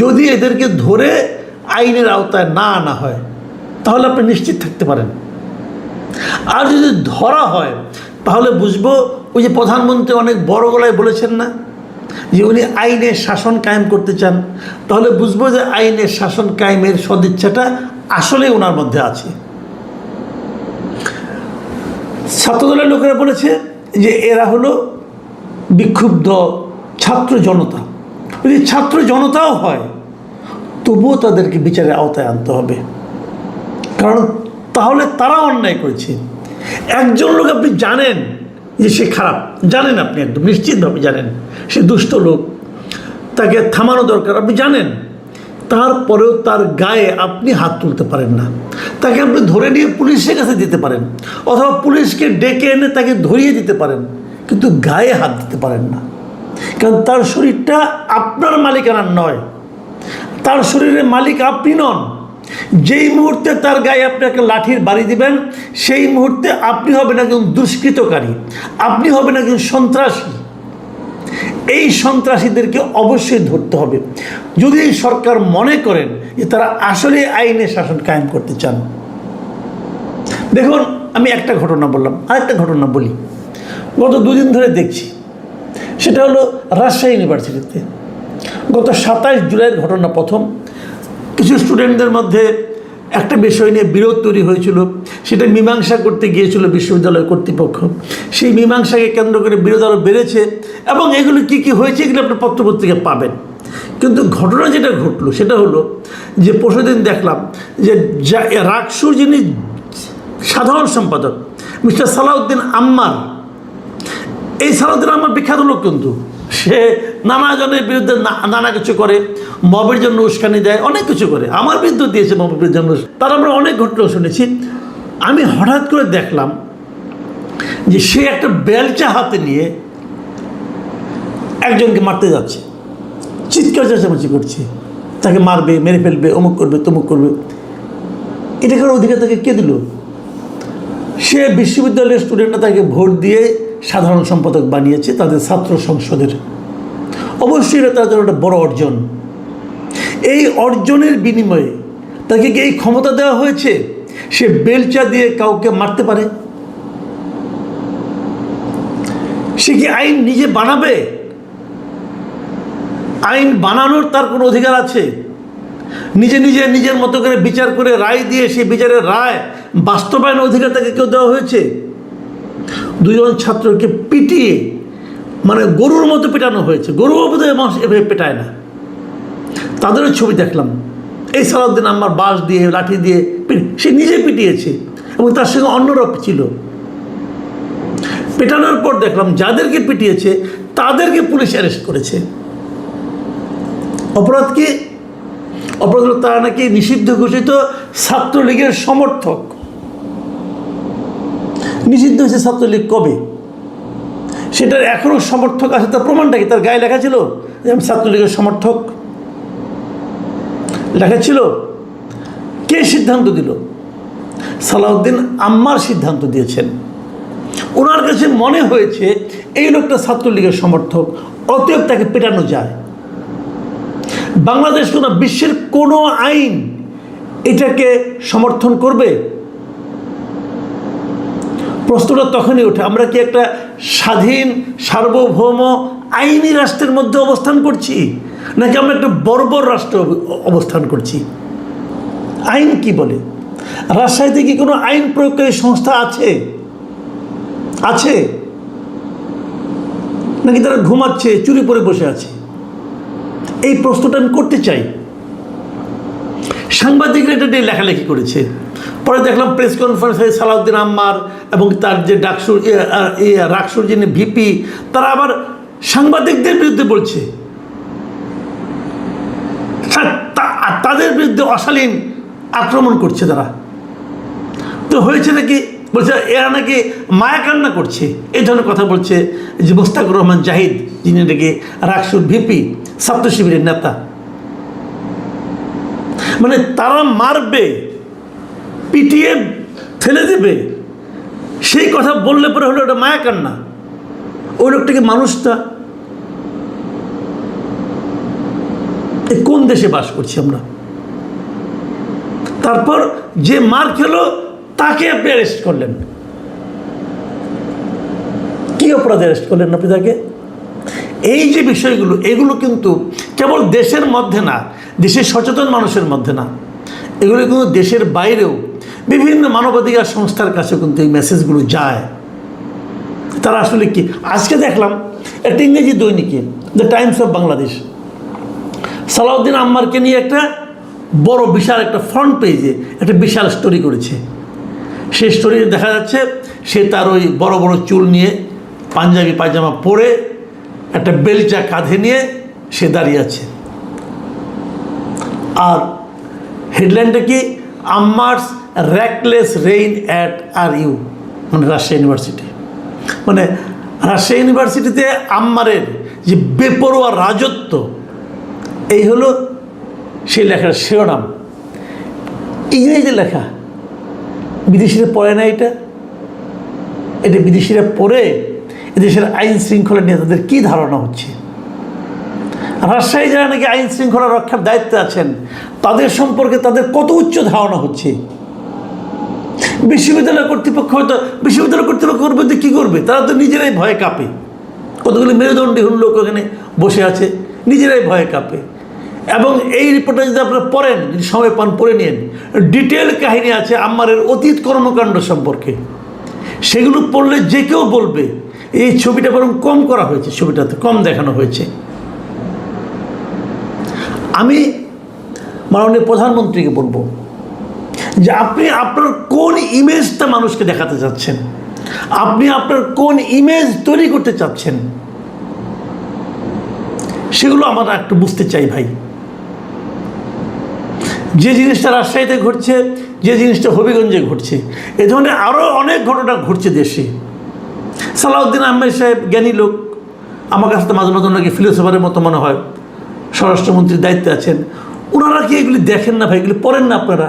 যদি এদেরকে ধরে আইনের আওতায় না আনা হয় তাহলে আপনি নিশ্চিত থাকতে পারেন। আর যদি ধরা হয় তাহলে বুঝবো, ওই যে প্রধানমন্ত্রী অনেক বড় গলায় বলেছেন না যে উনি আইনের শাসন কায়েম করতে চান, তাহলে বুঝবো যে আইনের শাসন কায়েমের সদিচ্ছাটা আসলে ওনার মধ্যে আছে। ছাত্রদলের লোকেরা বলেছে যে এরা হলো বিক্ষুব্ধ ছাত্র জনতা। যদি ছাত্র জনতাও হয় তবুও তাদেরকে বিচারের আওতায় আনতে হবে, কারণ তাহলে তারা অন্যায় করেছে। একজন লোক আপনি জানেন যে সে খারাপ, জানেন, আপনি একদম নিশ্চিতভাবে জানেন সে দুষ্ট লোক, তাকে থামানো দরকার, আপনি জানেন, তারপরেও তার গায়ে আপনি হাত তুলতে পারেন না। তাকে আপনি ধরে নিয়ে পুলিশের কাছে দিতে পারেন, অথবা পুলিশকে ডেকে এনে তাকে ধরিয়ে দিতে পারেন, কিন্তু গায়ে হাত দিতে পারেন না, কারণ তার শরীরটা আপনার মালিকানার নয়, তার শরীরের মালিক আপনি নন। যেই মুহূর্তে তার গায়ে আপনি একটা লাঠির বাড়ি দিবেন, সেই মুহূর্তে আপনি হবেন একজন দুষ্কৃতকারী, আপনি হবেন একজন সন্ত্রাসী। এই সন্ত্রাসীদেরকে অবশ্যই ধরতে হবে, যদি সরকার মনে করেন যে তারা আসলে আইনের শাসন কায়েম করতে চান। দেখুন, আমি একটা ঘটনা বললাম, আরেকটা ঘটনা বলি। গত দুদিন ধরে দেখছি, সেটা হলো রাজশাহী ইউনিভার্সিটিতে গত 27 জুলাইয়ের ঘটনা। প্রথম কিছু স্টুডেন্টদের মধ্যে একটা বিষয় নিয়ে বিরোধ তৈরি হয়েছিল, সেটা মীমাংসা করতে গিয়েছিল বিশ্ববিদ্যালয় কর্তৃপক্ষ। সেই মীমাংসাকে কেন্দ্র করে বিরোধ আরও বেড়েছে, এবং এগুলো কী কী হয়েছে এগুলো আপনার পত্রপত্রিকা পাবেন। কিন্তু ঘটনা যেটা ঘটলো সেটা হলো যে পরশুদিন দেখলাম যে রাকসুর যিনি সাধারণ সম্পাদক মিস্টার সালাউদ্দিন আম্মার, এই সালাউদ্দিন আম্মার বিখ্যাত লোক, কিন্তু সে নানা জনের বিরুদ্ধে নানা কিছু করে, মবের জন্য উস্কানি দেয়, অনেক কিছু করে। আমার বিরুদ্ধে দিয়েছে মবের জন্য, তার আমরা অনেক ঘটনা শুনেছি। আমি হঠাৎ করে দেখলাম যে সে একটা বেলচা হাতে নিয়ে একজনকে মারতে যাচ্ছে, চিৎকার চেঁচামেচি করছে, তাকে মারবে, মেরে ফেলবে, অমুক করবে, তমুক করবে। এটা কারোর অধিকার তাকে কে দিল? সে বিশ্ববিদ্যালয়ের স্টুডেন্টরা তাকে ভোট দিয়ে সাধারণ সম্পাদক বানিয়েছে তাদের ছাত্র সংসদের। অবশ্যই এটা তাদের একটা বড় অর্জন। এই অর্জনের বিনিময়ে তাকে কি এই ক্ষমতা দেওয়া হয়েছে সে বেলচা দিয়ে কাউকে মারতে পারে? সে কি আইন নিজে বানাবে? আইন বানানোর তার কোনো অধিকার আছে? নিজের মতো করে বিচার করে রায় দিয়ে সেই বিচারের রায় বাস্তবায়নের অধিকার তাকে কেউ দেওয়া হয়েছে? দুজন ছাত্রকে পিটিয়ে, মানে গরুর মতো পেটানো হয়েছে। গরুও বোধহয় মানুষ এভাবে পেটায় না। তাদেরও ছবি দেখলাম, এই সালাউদ্দিন আম্মার বাঁশ দিয়ে, লাঠি দিয়ে সে নিজে পিটিয়েছে, এবং তার সঙ্গে অন্যরা ছিল। পেটানোর পর দেখলাম যাদেরকে পিটিয়েছে তাদেরকে পুলিশ অ্যারেস্ট করেছে। অপরাধ কি? অপরাধ হলো তারা নাকি নিষিদ্ধ ঘোষিত ছাত্রলীগের সমর্থক। নিষিদ্ধ হয়েছে ছাত্রলীগ কবে? সেটার এখনও সমর্থক আছে, তার প্রমাণটা কি? তার গায়ে লেখা ছিল যে আমি ছাত্রলীগের সমর্থক? লেখা ছিল? কে সিদ্ধান্ত দিল? সালাউদ্দিন আম্মার সিদ্ধান্ত দিয়েছেন। ওনার কাছে মনে হয়েছে এই লোকটা ছাত্রলীগের সমর্থক, অতএব তাকে পেটানো যায়। বাংলাদেশ কোনো বিশ্বের কোনো আইন এটাকে সমর্থন করবে? প্রশ্নটা তখনই ওঠে, আমরা কি একটা স্বাধীন সার্বভৌম আইনি রাষ্ট্রের মধ্যে অবস্থান করছি, নাকি আমরা একটা বর্বর রাষ্ট্র অবস্থান করছি? আইন কি বলে? রাজশাহীতে কি কোনো আইন প্রয়োগকারী সংস্থা আছে? আছে নাকি তারা ঘুমাচ্ছে, চুরি পরে বসে আছে? এই প্রশ্নটা আমি করতে চাই। সাংবাদিকরা এটা নিয়ে লেখালেখি করেছে। পরে দেখলাম প্রেস কনফারেন্সে সালাউদ্দিন আম্মার এবং তার যে রাকসুর যিনি ভিপি, তারা আবার সাংবাদিকদের বিরুদ্ধে বলছে, তাদের বিরুদ্ধে অশালীন আক্রমণ করছে তারা। তো হয়েছে নাকি? বলছে এরা নাকি মায়া কান্না করছে, এই ধরনের কথা বলছে যে মোস্তাকুর রহমান জাহিদ, যিনি নাকি রাকসুর ভিপি, ছাত্র শিবিরের নেতা। মানে তারা মারবে, পিটিয়ে ফেলে দেবে, সেই কথা বললে পরে হলো ওটা মায়া কান্না। ওই লোকটাকে মানুষটা কোন দেশে বাস করছি আমরা? তারপর যে মার খেলো তাকে আপনি অ্যারেস্ট করলেন। কি অপরাধে অ্যারেস্ট করলেন আপনি তাকে? এই যে বিষয়গুলো, এগুলো কিন্তু কেবল দেশের মধ্যে না, দেশের সচেতন মানুষের মধ্যে না, এগুলো কিন্তু দেশের বাইরেও বিভিন্ন মানবাধিকার সংস্থার কাছে কিন্তু এই মেসেজগুলো যায়। তারা আসলে কি? আজকে দেখলাম একটা ইংরেজি দৈনিকে, the Times of Bangladesh, Salauddin আম্মারকে নিয়ে একটা বড় বিশাল একটা ফ্রন্ট পেজে একটা বিশাল স্টোরি করেছে। সেই স্টোরি দেখা যাচ্ছে সে তার ওই বড় বড় চুল নিয়ে, পাঞ্জাবি পায়জামা পরে, একটা বেলচা কাঁধে নিয়ে সে দাঁড়িয়ে আছে। আর হেডলাইনটা কি? আম্মার্স র্যাকলেস রেইন অ্যাট RU, মানে রাজশাহী ইউনিভার্সিটি। মানে রাজশাহী ইউনিভার্সিটিতে আম্মারের যে বেপরোয়া রাজত্ব, এই হলো সেই লেখার শিরোনাম। ইংরেজিতে লেখা, বিদেশিরা পড়ে না এটা। এটা বিদেশিরা পড়ে এদেশের আইন শৃঙ্খলা নিয়ে তাদের কী ধারণা হচ্ছে। রাজশাহী যারা নাকি আইন শৃঙ্খলা রক্ষার দায়িত্বে আছেন, তাদের সম্পর্কে তাদের কত উচ্চ ধারণা হচ্ছে। বিশ্ববিদ্যালয় কর্তৃপক্ষ হয়তো বিশ্ববিদ্যালয় কর্তৃপক্ষ করবে তো কী করবে? তারা তো নিজেরাই ভয়ে কাঁপে। কতগুলি মেরুদণ্ডী লোক ওখানে বসে আছে, নিজেরাই ভয়ে কাঁপে। এবং এই রিপোর্টটা যদি আপনারা পড়েন, যদি সময় পান পড়ে নিন, ডিটেল কাহিনী আছে আম্মারের অতীত কর্মকাণ্ড সম্পর্কে। সেগুলো পড়লে যে কেউ বলবে এই ছবিটা বরং কম করা হয়েছে, ছবিটাতে কম দেখানো হয়েছে। আমি মাননীয় প্রধানমন্ত্রীকে বলবো যে আপনি আপনার কোন ইমেজটা মানুষকে দেখাতে চাচ্ছেন, আপনি আপনার কোন ইমেজ তৈরি করতে চাচ্ছেন, সেগুলো আমরা একটু বুঝতে চাই ভাই। যে জিনিসটা রাজশাহীতে ঘটছে, যে জিনিসটা হবিগঞ্জে ঘটছে, এ ধরনের আরও অনেক ঘটনা ঘটছে দেশে। সালাউদ্দিন আহমেদ সাহেব জ্ঞানী লোক, আমার কাছে তো মাঝে মাঝে ওনাকে ফিলোসফারের মতো মনে হয়, স্বরাষ্ট্রমন্ত্রীর দায়িত্বে আছেন। ওনারা কি এগুলি দেখেন না ভাই? এগুলি পড়েন না আপনারা?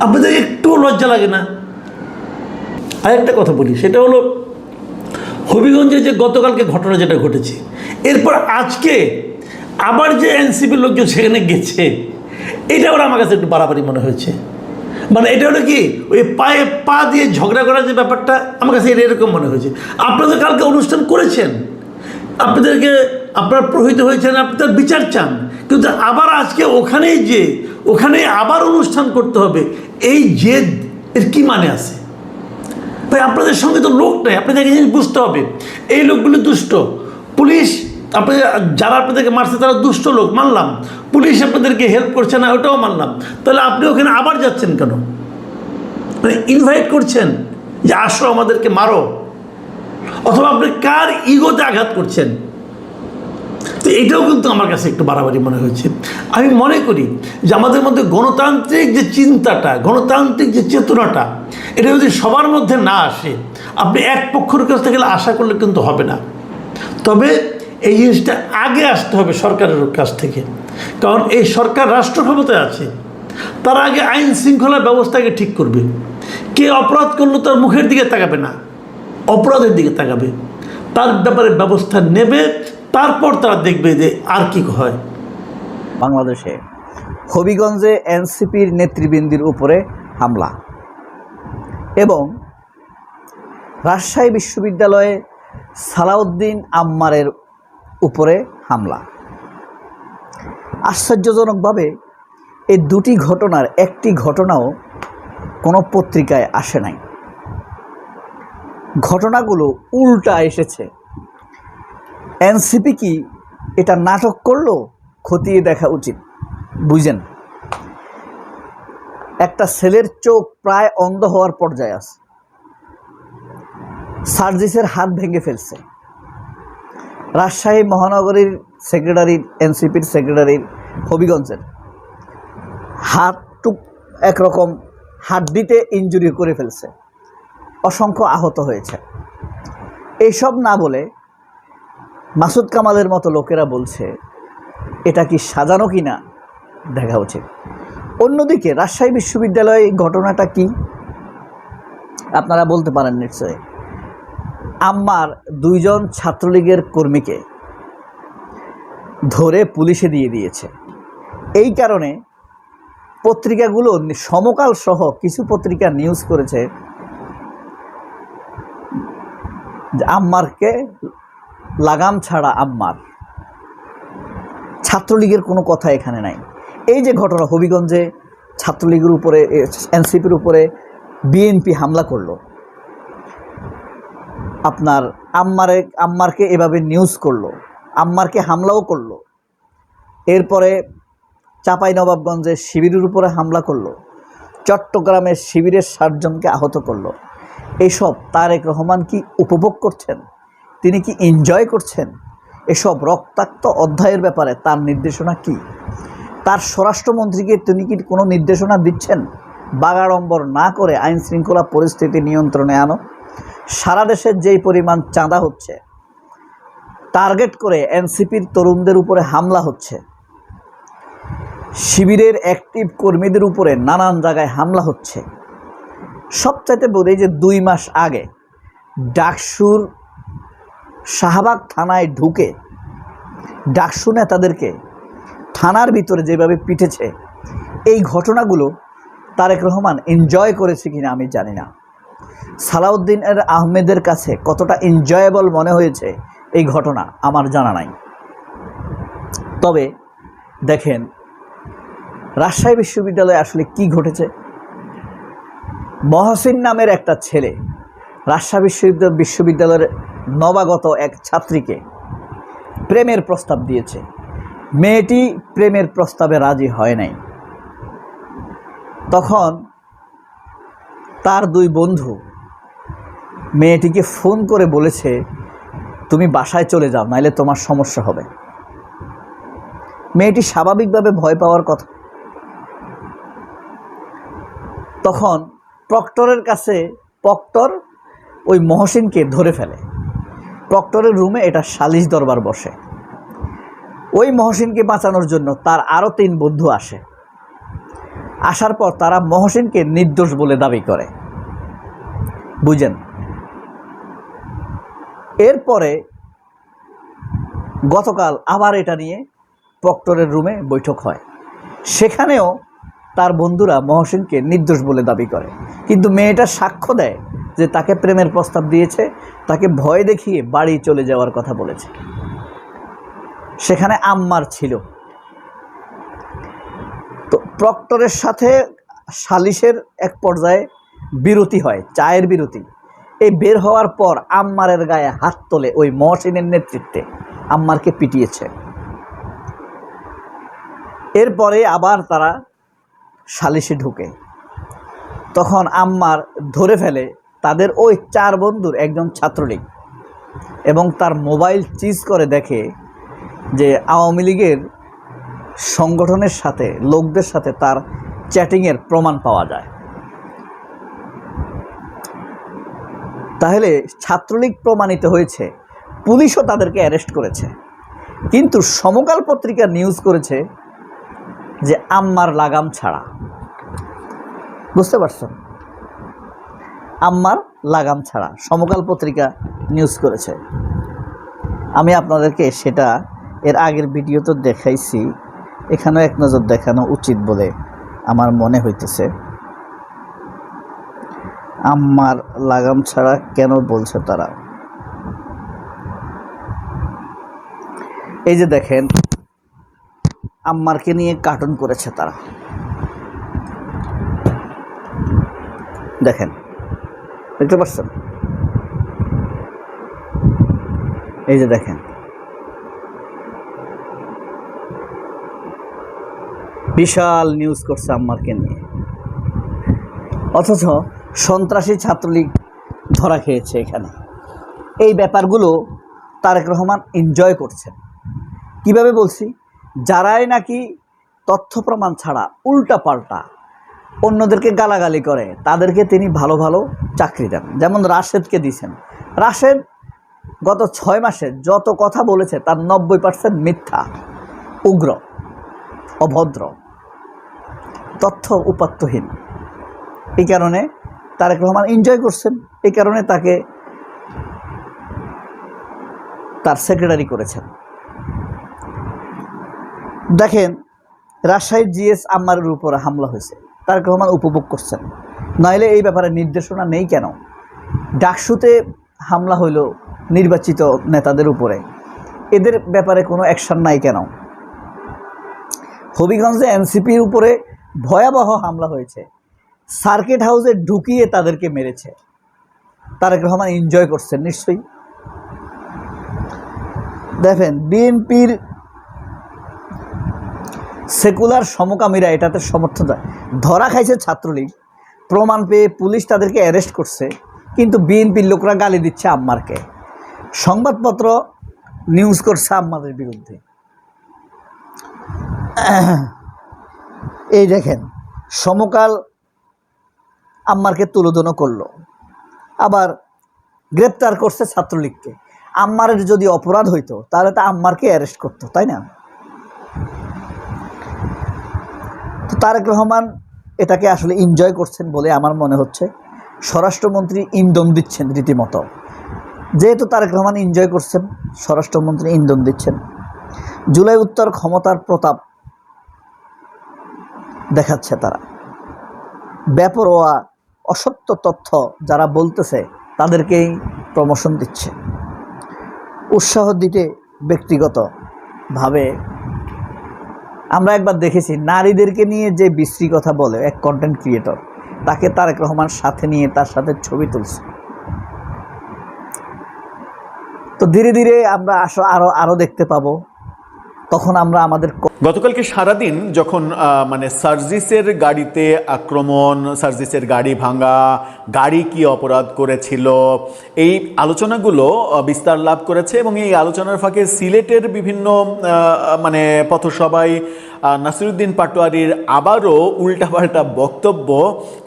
আপনাদের একটুও লজ্জা লাগে না? আরেকটা কথা বলি, সেটা হলো হবিগঞ্জে যে গতকালকে ঘটনা যেটা ঘটেছে, এরপর আজকে আবার যে এনসিপির লোকজন সেখানে গেছে, এটা ওরা আমার কাছে একটু বাড়াবাড়ি মনে হয়েছে। মানে এটা হলো কি, ওই পায়ে পা দিয়ে ঝগড়া করার যে ব্যাপারটা, আমার কাছে এটা এরকম মনে হয়েছে। আপনাদের কালকে অনুষ্ঠান করেছেন, আপনাদেরকে আপনারা প্রহিত হয়েছেন, আপনি তার বিচার চান, কিন্তু আবার আজকে ওখানেই আবার অনুষ্ঠান করতে হবে, এই জেদ এর কি মানে আছে ভাই? আপনাদের সঙ্গে তো লোক নেই, আপনাদেরকে জিনিস বুঝতে হবে। এই লোকগুলো দুষ্ট, পুলিশ যারা আপনাদেরকে মারছে তারা দুষ্ট লোক, মানলাম। পুলিশ আপনাদেরকে হেল্প করছে না, ওটাও মানলাম। তাহলে আপনি ওখানে আবার যাচ্ছেন কেন? মানে ইনভাইট করছেন যে আসো আমাদেরকে মারো, অথবা আপনি কার ইগোতে আঘাত করছেন? তো এটাও কিন্তু আমার কাছে একটু বাড়াবাড়ি মনে হয়েছে। আমি মনে করি যে আমাদের মধ্যে গণতান্ত্রিক যে চিন্তাটা, গণতান্ত্রিক যে চেতনাটা, এটা যদি সবার মধ্যে না আসে, আপনি এক পক্ষের কাছ থেকে আশা করলে কিন্তু হবে না। তবে এই জিনিসটা আগে আসতে হবে সরকারের কাছ থেকে, কারণ এই সরকার রাষ্ট্র ক্ষমতায় আছে, তার আগে আইন শৃঙ্খলা ব্যবস্থাকে ঠিক করবে। কে অপরাধ করলো তার মুখের দিকে তাকাবে না, অপরাধের দিকে তাকাবে, তার ব্যাপারে ব্যবস্থা নেবে, তারপর তারা দেখবে যে আর কি হয়। বাংলাদেশে হবিগঞ্জে এনসিপির নেতৃবৃন্দের উপরে হামলা এবং রাজশাহী বিশ্ববিদ্যালয়ে সালাউদ্দিন আম্মারের উপরে হামলা। আশ্চর্যজনকভাবে এই দুটি ঘটনার একটি ঘটনাও কোনো পত্রিকায় আসে নাই। ঘটনাগুলো উল্টা এসেছে। এনসিপি কি এটা নাটক করলো? খতিয়ে দেখা উচিত। বুঝেন, একটা ছেলের চোখ প্রায় অন্ধ হওয়ার পর্যায়ে আছে, সার্জিসের হাত ভেঙে ফেলছে। রাজশাহী মহানগরীর সেক্রেটারি, এনসিপির সেক্রেটারির হবিগঞ্জের হাতটুক একরকম হাড্ডিতে ইনজুরি করে ফেলছে, অসংখ্য আহত হয়েছে। এইসব না বলে মাসুদ কামালের মতো লোকেরা বলছে এটা কি সাজানো কিনা দেখা উচিত। অন্যদিকে রাজশাহী বিশ্ববিদ্যালয়ে ঘটনাটা কি আপনারা বলতে পারেন নিশ্চয়ই। আম্মার 2 জন ছাত্রলীগের কর্মীকে ধরে পুলিশে দিয়ে দিয়েছে। এই কারণে পত্রিকাগুলো, সমকাল সহ কিছু পত্রিকা নিউজ করেছে যে আম্মারকে লাগাম ছাড়া আম্মার। ছাত্রলীগের কোনো কথা এখানে নাই। এই যে ঘটনা, হবিগঞ্জে ছাত্রলীগের উপরে, এনসিপির উপরে বিএনপি হামলা করলো, আপনার আম্মারকে এভাবে নিউজ করলো, আম্মারকে হামলাও করলো। এরপরে চাঁপাইনবাবগঞ্জের শিবিরের উপরে হামলা করলো, চট্টগ্রামের শিবিরের 60 জনকে আহত করলো। এসব তারেক রহমান কি উপভোগ করছেন? তিনি কি এনজয় করছেন? এসব রক্তাক্ত অধ্যায়ের ব্যাপারে তার নির্দেশনা কি? তার স্বরাষ্ট্রমন্ত্রীকে তিনি কি কোনো নির্দেশনা দিচ্ছেন বাগাড়ম্বর না করে আইন শৃঙ্খলা পরিস্থিতি নিয়ন্ত্রণে আনো? সারা দেশে যেই পরিমাণ চাঁদা হচ্ছে, টার্গেট করে এনসিপির তরুণদের উপরে হামলা হচ্ছে, শিবিরের অ্যাক্টিভ কর্মীদের উপরে নানান জায়গায় হামলা হচ্ছে। সবচাইতে বলি যে 2 মাস আগে ডাকসুর শাহবাগ থানায় ঢুকে ডাকসু নেতাদেরকে থানার ভিতরে যেভাবে পিটেছে, এই ঘটনাগুলো তারেক রহমান এনজয় করেছে কিনা আমি জানি না। সালাউদ্দিন আহমেদের কাছে কতটা এনজয়েবল মনে হয়েছে এই ঘটনা আমার জানা নাই। তবে দেখেন রাজশাহী বিশ্ববিদ্যালয়ে আসলে কি ঘটেছে। মহসিন নামের একটা ছেলে রাজশাহী বিশ্ববিদ্যালয়ের নবাগত এক ছাত্রীকে প্রেমের প্রস্তাব দিয়েছে। মেয়েটি প্রেমের প্রস্তাবে রাজি হয় নাই। তখন তার 2 বন্ধু মেয়েটিকে ফোন করে বলেছে, তুমি বাসায় চলে যাও, নাইলে তোমার সমস্যা হবে। মেয়েটি স্বাভাবিকভাবে ভয় পাওয়ার কথা। তখন প্রক্টরের কাছে প্রক্টর ওই মহসিনকে ধরে ফেলে। প্রক্টরের রুমে এটা সালিশ দরবার বসে। ওই মহসিনকে বাঁচানোর জন্য তার আরও 3 বন্ধু আসে। আসার পর তারা মহসিনকে নির্দোষ বলে দাবি করে। বুঝেন, এরপরে গতকাল আবার এটা নিয়ে প্রক্টরের রুমে বৈঠক হয়। সেখানেও তার বন্ধুরা মহসিনকে নির্দোষ বলে দাবি করে, কিন্তু মেয়েটা সাক্ষ্য দেয় যে তাকে প্রেমের প্রস্তাব দিয়েছে, তাকে ভয় দেখিয়ে বাড়ি চলে যাওয়ার কথা বলেছে। সেখানে আম্মার ছিল। তো প্রক্টরের সাথে সালিশের এক পর্যায়ে বিরতি হয়, চায়ের বিরতি। এই বের হওয়ার পর আম্মারের গায়ে হাত তোলে ওই মহসিনের নেতৃত্বে, আম্মারকে পিটিয়েছে। এরপরে আবার তারা সালিশে ঢুকে। তখন আম্মার ধরে ফেলে তাদের ওই 4 বন্ধুর একজন ছাত্রলীগ, এবং তার মোবাইল চিজ করে দেখে যে আওয়ামী লীগের সংগঠনের সাথে, লোকদের সাথে তার চ্যাটিংয়ের প্রমাণ পাওয়া যায়। তাহলে ছাত্রলীগ প্রমাণিত হয়েছে, পুলিশও তাদেরকে অ্যারেস্ট করেছে। কিন্তু সমকাল পত্রিকা নিউজ করেছে যে আম্মার লাগাম ছাড়া। বুঝতে পারছেন? আম্মার লাগাম ছাড়া সমকাল পত্রিকা নিউজ করেছে। আমি আপনাদেরকে সেটা এর আগের ভিডিও তো দেখাইছি, এখানেও এক নজর দেখানো উচিত বলে আমার মনে হইতেছে। আম্মার লাগাম ছাড়া কেন বলছে তারা? এই যে দেখেন, আম্মারকে নিয়ে কার্টুন করেছে তারা। দেখেন, দেখতে পাচ্ছেন? এই যে দেখেন, বিশাল নিউজ করছে আম্মারকে নিয়ে, অথচ সন্ত্রাসী ছাত্রলীগ ধরা খেয়েছে এখানে। এই ব্যাপারগুলো তারেক রহমান এনজয় করছেন। কিভাবে বলছি? যারাই নাকি তথ্য প্রমাণ ছাড়া উল্টা পাল্টা অন্যদেরকে গালাগালি করে তাদেরকে তিনি ভালো ভালো চাকরি দেন। যেমন রাশেদকে দিয়েছেন। রাশেদ গত 6 মাসে যত কথা বলেছে তার 90% মিথ্যা, উগ্র, অভদ্র, তথ্য উপাত্তহীন। এই কারণে তারেক রহমান এনজয় করছেন, এই কারণে তাকে তার সেক্রেটারি করেছেন। দেখেন, রাজশাহীর জিএস আম্মারের উপর হামলা হয়েছে, তারেক রহমান উপভোগ করছেন। নইলে এই ব্যাপারে নির্দেশনা নেই কেন? ডাকসুতে হামলা হইল নির্বাচিত নেতাদের উপরে, এদের ব্যাপারে কোনো অ্যাকশন নাই কেন? হবিগঞ্জে এনসিপির উপরে ভয়াবহ হামলা হয়েছে, সার্কিট হাউসে ঢুকিয়ে তাদেরকে মেরেছে, তারেক রহমান এনজয় করছেন নিশ্চয়ই। দেখেন, বিএনপির সেকুলার সমকামীরা এটাতে সমর্থন দেয়। ধরা খাইছে ছাত্রলীগ, প্রমাণ পেয়ে পুলিশ তাদেরকে অ্যারেস্ট করছে, কিন্তু বিএনপির লোকরা গালি দিচ্ছে আম্মারকে। সংবাদপত্র নিউজ করছে আম্মাদের বিরুদ্ধে। এই দেখেন, সমকাল আম্মারকে তুলোধন করলো, আবার গ্রেপ্তার করছে ছাত্রলীগকে। আম্মারের যদি অপরাধ হইতো তাহলে তো আম্মারকে অ্যারেস্ট করতো, তাই না? তো তারেক রহমান এটাকে আসলে এনজয় করছেন বলে আমার মনে হচ্ছে। স্বরাষ্ট্রমন্ত্রী ইন্ধন দিচ্ছেন রীতিমতো। যেহেতু তারেক রহমান এনজয় করছেন, স্বরাষ্ট্রমন্ত্রী ইন্ধন দিচ্ছেন। জুলাই উত্তর ক্ষমতার প্রতাপ দেখাচ্ছে তারা। বেপরোয়া অসত্য তথ্য যারা বলতেছে তাদেরকেই প্রমোশন দিচ্ছে, উৎসাহ দিতে ব্যক্তিগতভাবে। আমরা একবার দেখেছি নারীদেরকে নিয়ে যে বিশ্রী কথা বলে এক কন্টেন্ট ক্রিয়েটর, তাকে তারেক রহমান সাথে নিয়ে তার সাথে ছবি তুলছে। তো ধীরে ধীরে আমরা আরো দেখতে পাবো। তখন আমরা আমাদের গতকালকে সারাদিন যখন মানে সার্জিসের গাড়িতে আক্রমণ, সার্জিসের গাড়ি ভাঙা, গাড়ি কি অপরাধ করেছিল, এই আলোচনাগুলো বিস্তার লাভ করেছে। এবং এই আলোচনার ফাঁকে সিলেটের বিভিন্ন মানে পথসভায় নাসিরুদ্দিন পাটোয়ারির আবারও উল্টাপাল্টা বক্তব্য,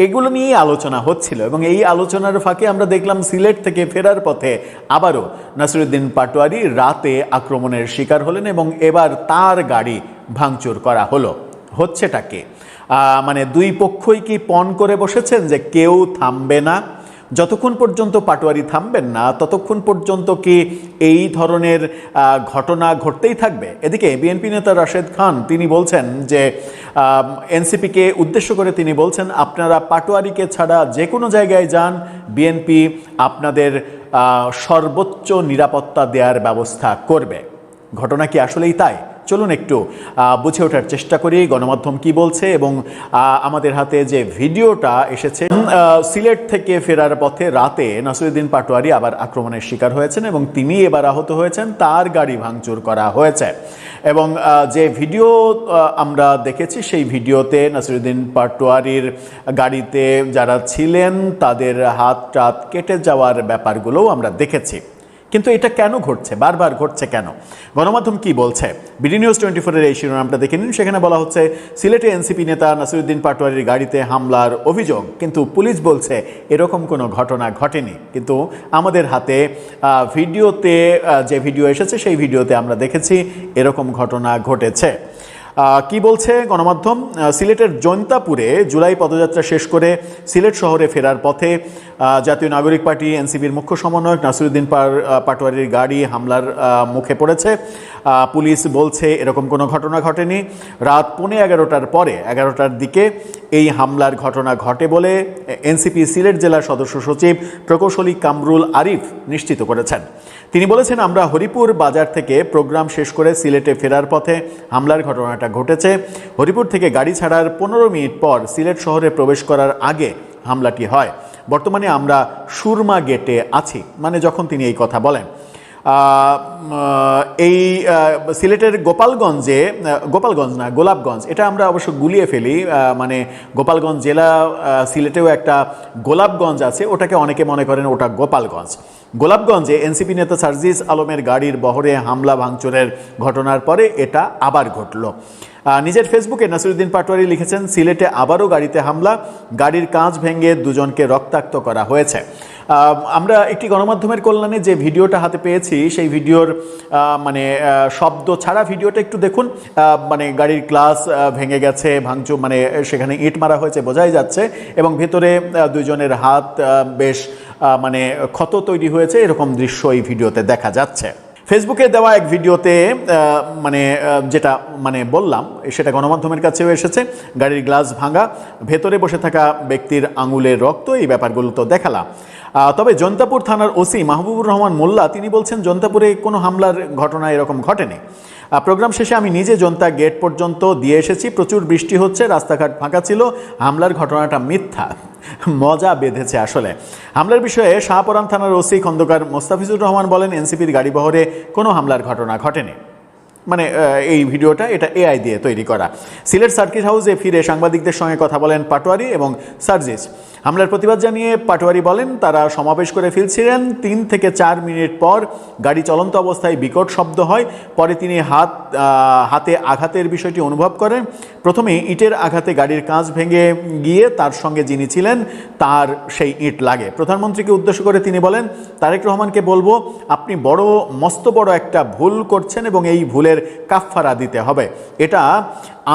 এগুলো নিয়েই আলোচনা হচ্ছিল। এবং এই আলোচনার ফাঁকে আমরা দেখলাম সিলেট থেকে ফেরার পথে আবারও নাসিরুদ্দিন পাটোয়ারি রাতে আক্রমণের শিকার হলেন এবং এবার তার গাড়ি ভাঙচুর করা হলো। হচ্ছেটাকে মানে দুই পক্ষই কি পণ করে বসেছেন যে কেউ থামবে না? যতক্ষণ পর্যন্ত পাটোয়ারি থামবেন না ততক্ষণ পর্যন্ত কি এই ধরনের ঘটনা ঘটতেই থাকবে? এদিকে বিএনপি নেতা রাশেদ খান তিনি বলছেন যে এনসিপিকে উদ্দেশ্য করে তিনি বলছেন, আপনারা পাটোয়ারিকে ছাড়া যে কোনো জায়গায় যান, বিএনপি আপনাদের সর্বোচ্চ নিরাপত্তা দেওয়ার ব্যবস্থা করবে। ঘটনা কি আসলেই তাই? চলুন একটু বুঝে ওঠার চেষ্টা করি গণমাধ্যম কি বলছে। এবং আমাদের হাতে যে ভিডিওটা এসেছে, সিলেট থেকে ফেরার পথে রাতে নাসিরুদ্দিন পাটোয়ারি আবার আক্রমণের শিকার হয়েছেন এবং তিনি এবার আহত হয়েছেন, তার গাড়ি ভাঙচুর করা হয়েছে। এবং যে ভিডিও আমরা দেখেছি সেই ভিডিওতে নাসিরুদ্দিন পাটোয়ারির গাড়িতে যারা ছিলেন তাদের হাত টাত কেটে যাওয়ার ব্যাপারগুলোও আমরা দেখেছি। কিন্তু এটা কেন ঘটছে, বারবার ঘটছে কেন? গণমাধ্যম কি বলছে? বিডি নিউজ 24-এর এই শিরোনামটা দেখে নিন। সেখানে বলা হচ্ছে সিলেটে এনসিপি নেতা নাসিরুদ্দিন পাটোয়ারির গাড়িতে হামলার অভিযোগ, কিন্তু পুলিশ বলছে এরকম কোনো ঘটনা ঘটেনি। কিন্তু আমাদের হাতে ভিডিওতে যে ভিডিও এসেছে সেই ভিডিওতে আমরা দেখেছি এরকম ঘটনা ঘটেছে। কি বলছে গণমাধ্যম? সিলেটের জৈন্তাপুরে জুলাই পদযাত্রা শেষ করে সিলেট শহরে ফেরার পথে জাতীয় নাগরিক পার্টি এনসিপির মুখ্য সমন্বয়ক নাসিরুদ্দিন পাটোয়ারির গাড়ি হামলার মুখে পড়েছে। পুলিশ বলছে এরকম কোনো ঘটনা ঘটেনি। রাত 11:15টার পরে 11টার দিকে এই হামলার ঘটনা ঘটে বলে এনসিপি সিলেট জেলার সদস্য সচিব প্রকৌশলী কামরুল আরিফ নিশ্চিত করেছেন। তিনি বলেছেন, আমরা হরিপুর বাজার থেকে প্রোগ্রাম শেষ করে সিলেটে ফেরার পথে হামলার ঘটনাটা ঘটেছে। হরিপুর থেকে গাড়ি ছাড়ার 15 মিনিট পর সিলেট শহরে প্রবেশ করার আগে হামলাটি হয়। বর্তমানে আমরা সুরমা গেটে আছি, মানে যখন তিনি এই কথা বলেন। এই সিলেটের গোলাপগঞ্জ, এটা আমরা অবশ্য গুলিয়ে ফেলি, মানে গোপালগঞ্জ জেলা সিলেটেও একটা গোলাপগঞ্জ আছে, ওটাকে অনেকে মনে করেন ওটা গোলাপগঞ্জে এনসিপি নেতা সার্জিস আলমের গাড়ির বহরে হামলা ভাঙচুরের ঘটনার পরে এটা আবার ঘটল। নিজের ফেসবুকে নাসিরুদ্দিন পাটোয়ারি লিখেছেন, সিলেটে আবারও গাড়িতে হামলা, গাড়ির কাঁচ ভেঙে দুজনকে রক্তাক্ত করা হয়েছে। আমরা একটি গণমাধ্যমের কল্যাণে যে ভিডিওটা হাতে পেয়েছি সেই ভিডিওর মানে শব্দ ছাড়া ভিডিওটা একটু দেখুন। মানে গাড়ির গ্লাস ভেঙে গেছে, ভাঙচুর, মানে সেখানে ইট মারা হয়েছে বোঝাই যাচ্ছে, এবং ভেতরে দুজনের হাত বেশ মানে ক্ষত তৈরি হয়েছে, এরকম দৃশ্য এই ভিডিওতে দেখা যাচ্ছে। ফেসবুকে দেওয়া এক ভিডিওতে মানে যেটা মানে বললাম সেটা গণমাধ্যমের কাছেও এসেছে। গাড়ির গ্লাস ভাঙা, ভেতরে বসে থাকা ব্যক্তির আঙুলের রক্ত, এই ব্যাপারগুলো তো দেখালাম। তবে জৈন্তাপুর থানার ওসি মাহবুবুর রহমান মোল্লা তিনি বলছেন, জৈন্তাপুরে কোনো হামলার ঘটনা এরকম ঘটেনি। প্রোগ্রাম শেষে আমি নিজে জনতা গেট পর্যন্ত দিয়ে এসেছি, প্রচুর বৃষ্টি হচ্ছে, রাস্তাঘাট ফাঁকা ছিল, হামলার ঘটনাটা মিথ্যা। মজা বেঁধেছে আসলে। হামলার বিষয়ে শাহপরান থানার ওসি খন্দকার মোস্তাফিজুর রহমান বলেন, এনসিপির গাড়ি বহরে কোনো হামলার ঘটনা ঘটেনি। মানে এই ভিডিওটা এটা এআই দিয়ে তৈরি করা। সিলেট সার্কিট হাউসে ফিরে সাংবাদিকদের সঙ্গে কথা বলেন পাটোয়ারি এবং সার্জিস। হামলার প্রতিবাদ জানিয়ে পাটোয়ারি বলেন, তারা সমাবেশ করে ফিরছিলেন, 3 থেকে 4 মিনিট পর গাড়ি চলন্ত অবস্থায় বিকট শব্দ হয়। পরে তিনি হাতে আঘাতের বিষয়টি অনুভব করেন। প্রথমে ইটের আঘাতে গাড়ির কাঁচ ভেঙে গিয়ে তার সঙ্গে যিনি ছিলেন তার সেই ইট লাগে। প্রধানমন্ত্রীকে উদ্দেশ্য করে তিনি বলেন, তারেক রহমানকে বলবো, আপনি মস্ত বড় একটা ভুল করছেন এবং এই ভুলের কাফফারা দিতে হবে। এটা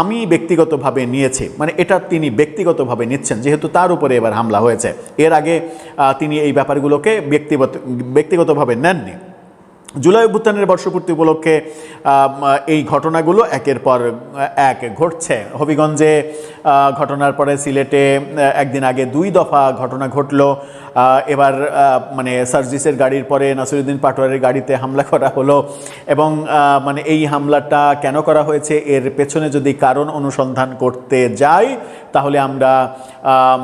আমি ব্যক্তিগতভাবে নিয়েছি, মানে এটা তিনি ব্যক্তিগতভাবে নিচ্ছেন, যেহেতু তার উপরে এবার হামলা হয়েছে। এর আগে তিনি এই ব্যাপারগুলোকে ব্যক্তিগতভাবে নেননি। জুলাই অভ্যুত্থানের বর্ষপূর্তি উপলক্ষে এই ঘটনাগুলো একের পর এক ঘটছে। হবিগঞ্জে ঘটনার পরে সিলেটে একদিন আগে 2 দফা ঘটনা ঘটল। এবার মানে সার্জিসের গাড়ির পরে নাসিরুদ্দিন পাটোয়ারির গাড়িতে হামলা করা হলো, এবং মানে এই হামলাটা কেন করা হয়েছে এর পেছনে যদি কারণ অনুসন্ধান করতে যাই তাহলে আমরা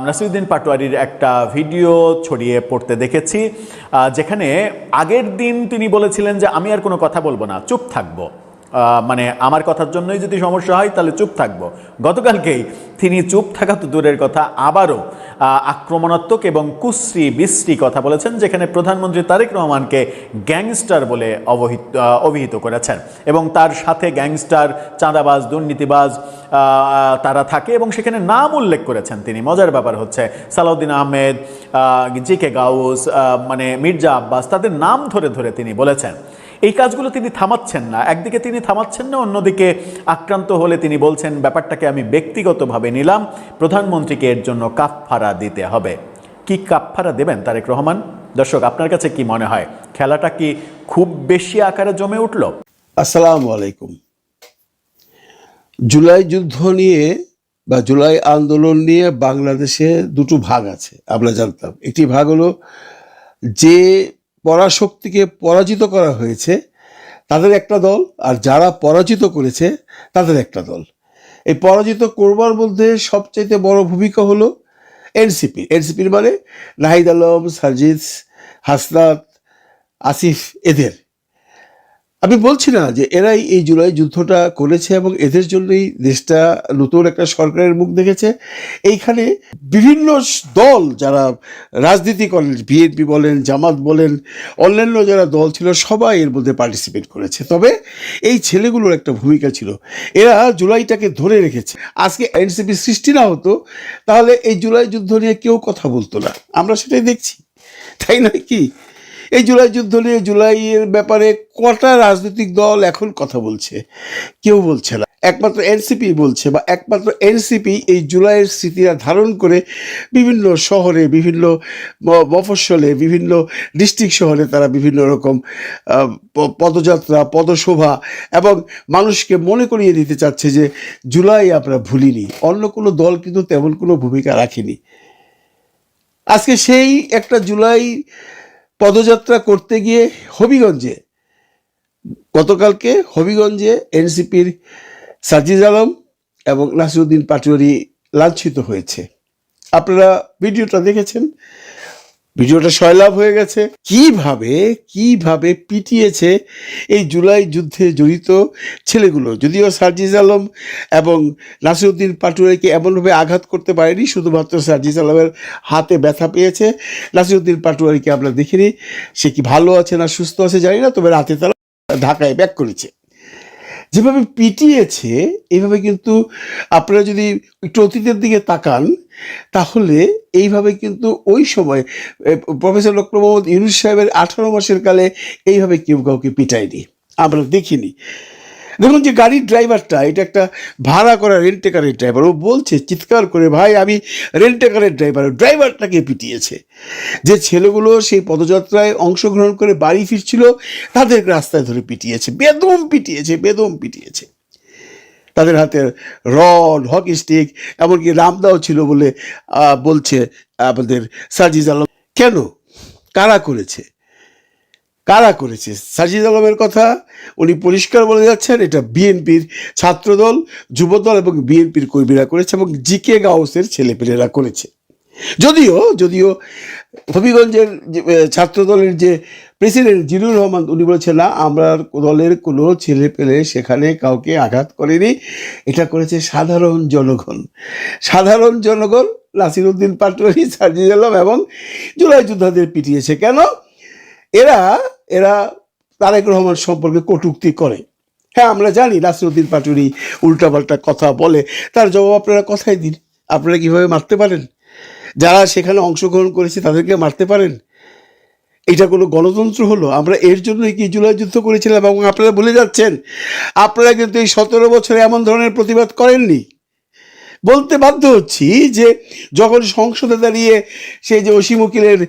নাসিরুদ্দিন পাটোয়ারির একটা ভিডিও ছড়িয়ে পড়তে দেখেছি, যেখানে আগের দিন তিনি বলেছিলেন যে আমি আর কোনো কথা বলবো না, চুপ থাকবো, মানে আমার কথার জন্যই যদি সমস্যা হয় তাহলে চুপ থাকবো। গতকালকেই তিনি চুপ থাকা তো দূরের কথা, আবারও আক্রমণাত্মক এবং কুশ্রী বিশ্রী কথা বলেছেন, যেখানে প্রধানমন্ত্রী তারেক রহমানকে গ্যাংস্টার বলে অভিহিত করেছেন, এবং তার সাথে গ্যাংস্টার, চাঁদাবাজ, দুর্নীতিবাজ তারা থাকে, এবং সেখানে নাম উল্লেখ করেছেন তিনি। মজার ব্যাপার হচ্ছে সালাউদ্দিন আহমেদ, জিকে গাউস, মানে মির্জা আব্বাস, তাদের নাম ধরে ধরে তিনি বলেছেন। এই কাজগুলো তিনি থামাচ্ছেন না, একদিকে তিনি থামাচ্ছেন না, অন্যদিকে আক্রান্ত হলে তিনি বলছেন ব্যাপারটাকে আমি ব্যক্তিগতভাবে নিলাম, প্রধানমন্ত্রীকে এর জন্য কাফফারা দিতে হবে। কি কাফফারা দেবেন তারেক রহমান? দর্শক, আপনার কাছে কি মনে হয়, খেলাটা কি খুব বেশি আকারে জমে উঠল? আসসালামু আলাইকুম। জুলাই যুদ্ধ নিয়ে বা জুলাই আন্দোলন নিয়ে বাংলাদেশে 2টো ভাগ আছে, আমরা জানতাম। একটি ভাগ হলো যে পরাশক্তিকে পরাজিত করা হয়েছে তাদের একটা দল, আর যারা পরাজিত করেছে তাদের একটা দল। এই পরাজিত করবার মধ্যে সবচাইতে বড় ভূমিকা হলো এনসিপির মানে নাহিদ আলম, সার্জিস, হাসনাত, আসিফ, এদের। আমি বলছি না যে এরাই এই জুলাই যুদ্ধটা করেছে এবং এদের জন্যই দেশটা নতুন একটা সরকারের মুখ দেখেছে। এইখানে বিভিন্ন দল যারা রাজনীতি করেন, বিএনপি বলেন, জামাত বলেন, অন্যান্য যারা দল ছিল সবাই এর মধ্যে পার্টিসিপেট করেছে। তবে এই ছেলেগুলোর একটা ভূমিকা ছিল, এরা জুলাইটাকে ধরে রেখেছে। আজকে এনসিপি সৃষ্টি না হতো তাহলে এই জুলাই যুদ্ধ নিয়ে কেউ কথা বলতো না, আমরা সেটাই দেখছি, তাই নয় কি? এই জুলাই যুদ্ধ নিয়ে, জুলাইয়ের ব্যাপারে কটা রাজনৈতিক দল এখন কথা বলছে? কেউ বলছে না, একমাত্র এনসিপি বলছে, বা একমাত্র এনসিপি এই জুলাইয়ের স্মৃতিরা ধারণ করে বিভিন্ন শহরে, বিভিন্ন মফস্বলে, বিভিন্ন ডিস্ট্রিক্ট শহরে তারা বিভিন্ন রকম পদযাত্রা, পদশোভা এবং মানুষকে মনে করিয়ে দিতে চাচ্ছে যে জুলাই আমরা ভুলিনি। অন্য কোনো দল কিন্তু তেমন কোনো ভূমিকা রাখেনি। আজকে সেই একটা জুলাই পদযাত্রা করতে গিয়ে হবিগঞ্জে, গতকালকে হবিগঞ্জে এনসিপির সার্জিস আলম এবং নাসিরউদ্দিন পাটোয়ারি লাঞ্ছিত হয়েছে। আপনারা ভিডিওটা দেখেছেন, ভিডিওটা সয়লাভ হয়ে গেছে। কিভাবে পিটিয়েছে এই জুলাই যুদ্ধে জড়িত ছেলেগুলো। যদিও সার্জিস আলম এবং নাসিরউদ্দিন পাটোয়ারিকে এমনভাবে আঘাত করতে পারেনি, শুধুমাত্র সার্জিস আলমের হাতে ব্যথা পেয়েছে। নাসিরউদ্দিন পাটোয়ারিকে আমরা দেখিনি, সে কি ভালো আছে না সুস্থ আছে জানি না, তবে রাতে তারা ঢাকায় ব্যাক করেছে। যেভাবে পিটিয়েছে, এইভাবে কিন্তু আপনারা যদি একটু অতীতের দিকে তাকান তাহলে এইভাবে কিন্তু ওই সময় প্রফেসর ডক্টর মোহাম্মদ ইউনূস সাহেবের 18 মাসের কালে এইভাবে কেউ কাউকে পিটায়নি, আমরা দেখিনি। দেখুন যে গাড়ির ড্রাইভারটা, এটা একটা ভাড়া করা রেন্টেকারের ড্রাইভার, ও বলছে চিৎকার করে, ভাই আমি রেন্টেকারের ড্রাইভারটাকে পিটিয়েছে। যে ছেলেগুলো সেই পদযাত্রায় অংশগ্রহণ করে বাড়ি ফিরছিল তাদের রাস্তায় ধরে পিটিয়েছে, বেদম পিটিয়েছে। তাদের হাতে রড, হকি স্টিক, এমনকি রামদাও ছিল বলে বলছে আমাদের সার্জিস আলম। কেন? কারা করেছে? সার্জিস আলমের কথা উনি পরিষ্কার বলে যাচ্ছেন, এটা বিএনপির ছাত্রদল, যুবদল এবং বিএনপির কর্মীরা করেছে এবং জিকে গাউসের ছেলেপেলেরা করেছে। যদিও হবিগঞ্জের ছাত্রদলের যে প্রেসিডেন্ট জিলুর রহমান, উনি বলেছেন না, আমরা দলের কোনো ছেলেপেলে সেখানে কাউকে আঘাত করেনি, এটা করেছে সাধারণ জনগণ। নাসিরউদ্দিন পাটোয়ারি, সার্জিস আলম এবং জুলাই যোদ্ধাদের পিটিয়েছে। কেন? এরা তারেক রহমান সম্পর্কে কটূক্তি করে। হ্যাঁ, আমরা জানি নাসিরউদ্দিন পাটোয়ারি উল্টাপাল্টা কথা বলে, তার জবাব আপনারা কথাই দিন। আপনারা কিভাবে মারতে পারেন? যারা সেখানে অংশগ্রহণ করেছে তাদেরকে মারতে পারেন? এটা কোনো গণতন্ত্র হলো? আমরা এর জন্যই কি জুলাই যুদ্ধ করেছিলাম? এবং আপনারা বলে যাচ্ছেন আপনারা কিন্তু এই 17 বছরে এমন ধরনের প্রতিবাদ করেননি। বলতে বাধ্য হচ্ছি যে যখন সংসদে দাঁড়িয়ে সেই যে অসীম উকিলের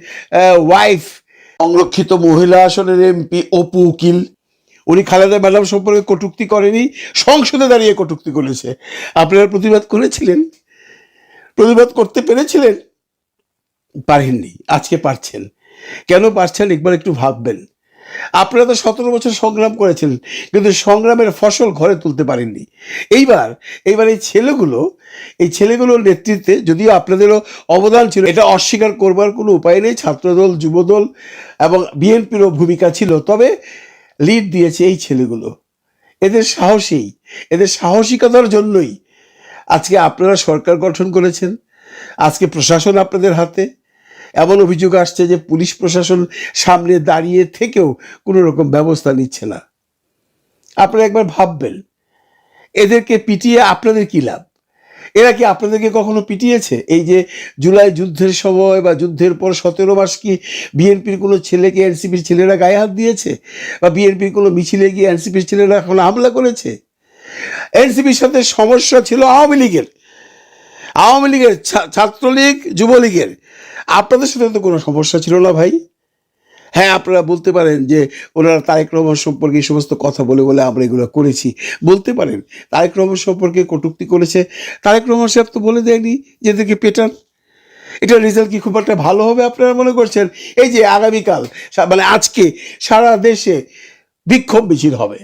ওয়াইফ, সংরক্ষিত মহিলা আসনের এমপি অপু উকিল, উনি খালেদা ম্যাডাম সম্পর্কে কটূক্তি করেনি, সংসদে দাঁড়িয়ে কটূক্তি করেছে। আপনারা প্রতিবাদ করেছিলেন? প্রতিবাদ করতে পেরেছিলেন? পারেননি। আজকে পারছেন। কেন পারছেন একবার একটু ভাববেন। আপনারা তো 17 বছর সংগ্রাম করেছিলেন, কিন্তু সংগ্রামের ফসল ঘরে তুলতে পারেননি। এইবার এই ছেলেগুলোর নেতৃত্বে যদিও আপনাদেরও অবদান ছিল, এটা অস্বীকার করবার কোনো উপায় নেই। ছাত্রদল, যুবদল এবং বিএনপিরও ভূমিকা ছিল, তবে লিড দিয়েছে এই ছেলেগুলো। এদের সাহসিকতার জন্যই আজকে আপনারা সরকার গঠন করেছেন। আজকে প্রশাসন আপনাদের হাতে। এমন অভিযোগ আসছে যে পুলিশ প্রশাসন সামনে দাঁড়িয়ে থেকেও কোনো রকম ব্যবস্থা নিচ্ছে না। আপনারা একবার ভাববেন, এদেরকে পিটিয়ে আপনাদের কি লাভ? এরা কি আপনাদেরকে কখনো পিটিয়েছে? এই যে জুলাই যুদ্ধের সময় বা যুদ্ধের পর 17 মাস কি বিএনপির কোনো ছেলেকে এনসিপির ছেলেরা গায়ে হাত দিয়েছে? বা বিএনপির কোনো মিছিলে গিয়ে এনসিপির ছেলেরা এখন হামলা করেছে? এনসিপির সাথে সমস্যা ছিল আওয়ামী লীগের, ছাত্রলীগ, যুবলীগের। আপনাদের সাথে তো কোনো সমস্যা ছিল না ভাই। হ্যাঁ, আপনারা বলতে পারেন যে ওনারা তারেক রহমান সম্পর্কে এই সমস্ত কথা বলে আমরা এগুলো করেছি, বলতে পারেন। তারেক রহমান সম্পর্কে কটূক্তি করেছে, তারেক রহমান সাহেব তো বলে দেয়নি যে এদেরকে পেটান। এটার রেজাল্ট কি খুব একটা ভালো হবে আপনারা মনে করছেন? এই যে আগামীকাল, মানে আজকে সারা দেশে বিক্ষোভ মিছিল হবে।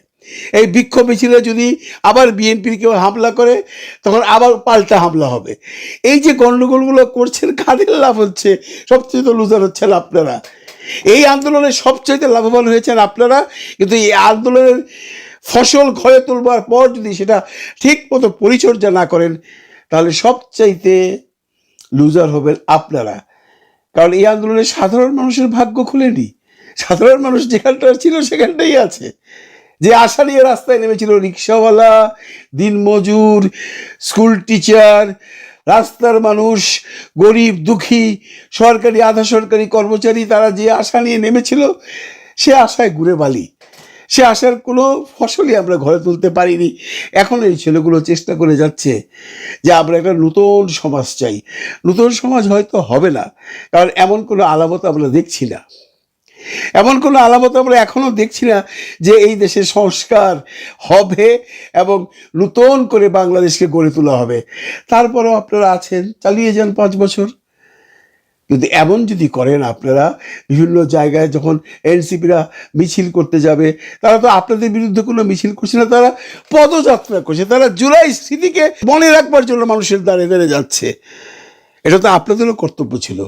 এই বিক্ষোভ মিছিলে যদি আবার বিএনপির কেউ হামলা করে, তখন আবার পাল্টা হামলা হবে। এই যে গণ্ডগোলগুলো করছেন, কাদের লাভ হচ্ছে? সবচেয়ে তো লুজার হচ্ছেন আপনারা। এই আন্দোলনে সবচাইতে লাভবান হয়েছেন আপনারা, কিন্তু এই আন্দোলনের ফসল ঘরে তুলবার পর যদি সেটা ঠিক মতো পরিচর্যা না করেন তাহলে সবচাইতে লুজার হবেন আপনারা। কারণ এই আন্দোলনে সাধারণ মানুষের ভাগ্য খুলেনি। সাধারণ মানুষ যেখানটা ছিল সেখানটাই আছে। যে আশা নিয়ে রাস্তায় নেমেছিল রিক্সাওয়ালা, দিনমজুর, স্কুল টিচার, রাস্তার মানুষ, গরিব দুঃখী, সরকারি আধা সরকারি কর্মচারী, তারা যে আশা নিয়ে নেমেছিল সে আশায় ঘুরে বালি। সে আশার কোনো ফসলই আমরা ঘরে তুলতে পারিনি। এখন এই ছেলেগুলো চেষ্টা করে যাচ্ছে যে আমরা একটা নতুন সমাজ চাই। নতুন সমাজ হয়তো হবে না, কারণ এমন কোনো আলামত আমরা দেখছি না। এমন কোনো আলামত আমরা এখনও দেখছি না যে এই দেশে সংস্কার হবে এবং নতুন করে বাংলাদেশকে গড়ে তোলা হবে। তারপরেও আপনারা আছেন, চালিয়ে যান 5 বছর। কিন্তু এমন যদি করেন আপনারা, বিভিন্ন জায়গায় যখন এনসিপিরা মিছিল করতে যাবে, তারা তো আপনাদের বিরুদ্ধে কোনো মিছিল করছে না, তারা পদযাত্রা করছে। তারা জুলাই স্মৃতিকে মনে রাখবার জন্য মানুষের দ্বারে দ্বারে যাচ্ছে। এটা তো আপনাদেরও কর্তব্য ছিল।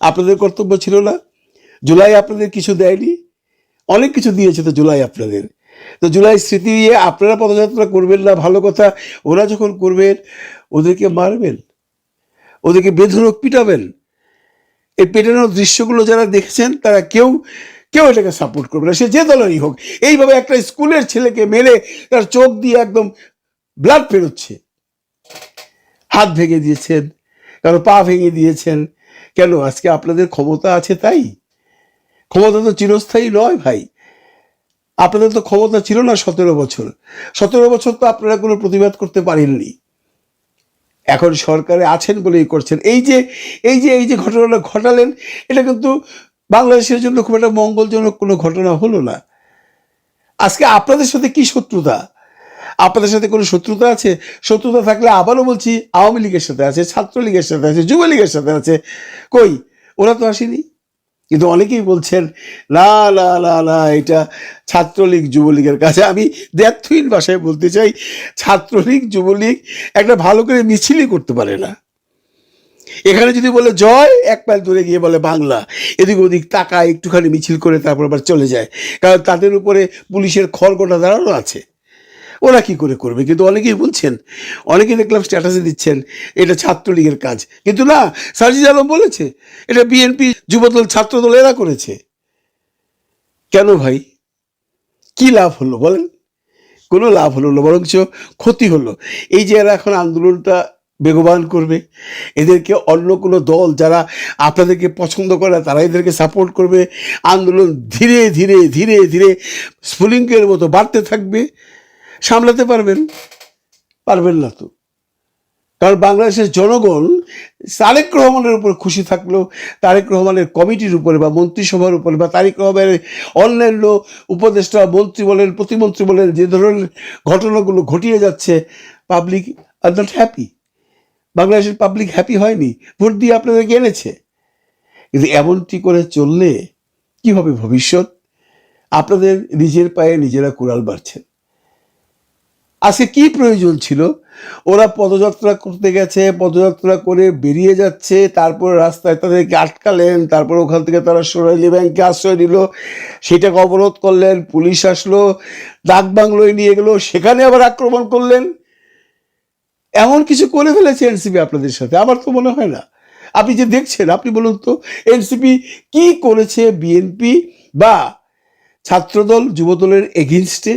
আপনাদের কর্তব্য ছিল না? জুলাই আপনাদের কিছু দেয়নি? অনেক কিছু দিয়েছে তো জুলাই আপনাদের। তো জুলাই স্মৃতি নিয়ে আপনারা পদযাত্রা করবেন না, ভালো কথা। ওরা যখন করবেন ওদেরকে মারবেন, ওদেরকে বেধড়ক পিটাবেন। এই পেটানোর দৃশ্যগুলো যারা দেখেছেন তারা কেউ এটাকে সাপোর্ট করবে না, সে যে দলেরই হোক। এইভাবে একটা স্কুলের ছেলেকে মেরে তার চোখ দিয়ে একদম ব্লাড বেরোচ্ছে। হাত ভেঙে দিয়েছেন, কারো পা ভেঙে দিয়েছেন। কেন? আজকে আপনাদের ক্ষমতা আছে তাই? ক্ষমতা তো চিরস্থায়ী নয় ভাই। আপনাদের তো ক্ষমতা ছিল না 17 বছর। 17 বছর তো আপনারা কোনো প্রতিবাদ করতে পারেননি। এখন সরকারে আছেন বলেই করছেন। এই যে ঘটনাটা ঘটালেন, এটা কিন্তু বাংলাদেশের জন্য খুব একটা মঙ্গলজনক কোনো ঘটনা হলো না। আজকে আপনাদের সাথে কি শত্রুতা? আপনাদের সাথে কোনো শত্রুতা আছে? শত্রুতা থাকলে আবারও বলছি, আওয়ামী লীগের সাথে আছে, ছাত্রলীগের সাথে আছে, যুবলীগের সাথে আছে। কই? ওরা তো আসেনি। কিন্তু অনেকেই বলছেন না না না না, এটা ছাত্রলীগ যুবলীগের কাছে। আমি দ্ব্যর্থহীন ভাষায় বলতে চাই, ছাত্রলীগ যুবলীগ একটা ভালো করে মিছিলই করতে পারে না। এখানে যদি বলে জয়, 1 মাইল দূরে গিয়ে বলে বাংলা, এদিক ওদিক তাকায়, একটুখানি মিছিল করে তারপর আবার চলে যায়। কারণ তাদের উপরে পুলিশের খড়গোটা দাঁড়ানো আছে। ওরা কি করে করবে? কিন্তু অনেকেই বলছেন, অনেকেই দেখলাম স্ট্যাটাসে দিচ্ছেন এটা ছাত্রলীগের কাজ। কিন্তু না, সার্জিস আলম বলেছে এটা বিএনপি, যুবদল, ছাত্রদল এরা করেছে। কেন ভাই? কি লাভ হলো বলেন? কোনো লাভ হলো না, বরঞ্চ ক্ষতি হলো। এই যে এরা এখন আন্দোলনটা বেগবান করবে, এদেরকে অন্য কোনো দল যারা আপনাদেরকে পছন্দ করে তারা এদেরকে সাপোর্ট করবে। আন্দোলন ধীরে ধীরে ধীরে ধীরে স্ফুলিঙ্গের মতো বাড়তে থাকবে। সামলাতে পারবেন না তো। কারণ বাংলাদেশের জনগণ তারেক রহমানের উপর খুশি থাকলেও তারেক রহমানের কমিটির উপরে বা মন্ত্রিসভার উপরে বা তারেক রহমানের অন্যান্য উপদেষ্টা, মন্ত্রী বলেন, প্রতিমন্ত্রী বলেন, যে ধরনের ঘটনাগুলো ঘটিয়ে যাচ্ছে, পাবলিক আর নট হ্যাপি। বাংলাদেশের পাবলিক হ্যাপি হয়নি, ভোট দিয়ে আপনাদেরকে এনেছে। কিন্তু এমনটি করে চললে কি হবে ভবিষ্যৎ? আপনাদের নিজের পায়ে নিজেরা কুড়াল মারছেন। আজকে কি প্রয়োজন ছিল? ওরা পদযাত্রা করতে গেছে, পদযাত্রা করে বেরিয়ে যাচ্ছে, তারপর রাস্তায় তাদেরকে আটকালেন, তারপর ওখান থেকে তারা সোনালী ব্যাংকে আশ্রয় নিল, সেটাকে অবরোধ করলেন, পুলিশ আসলো, ডাক বাংলোয় নিয়ে গেল, সেখানে আবার আক্রমণ করলেন। এমন কিছু করে ফেলেছে এনসিপি আপনাদের সাথে? আমার তো মনে হয় না। আপনি যে দেখছেন, আপনি বলুন তো এনসিপি কি করেছে বিএনপি বা ছাত্রদল যুবদলের এগেনস্টে?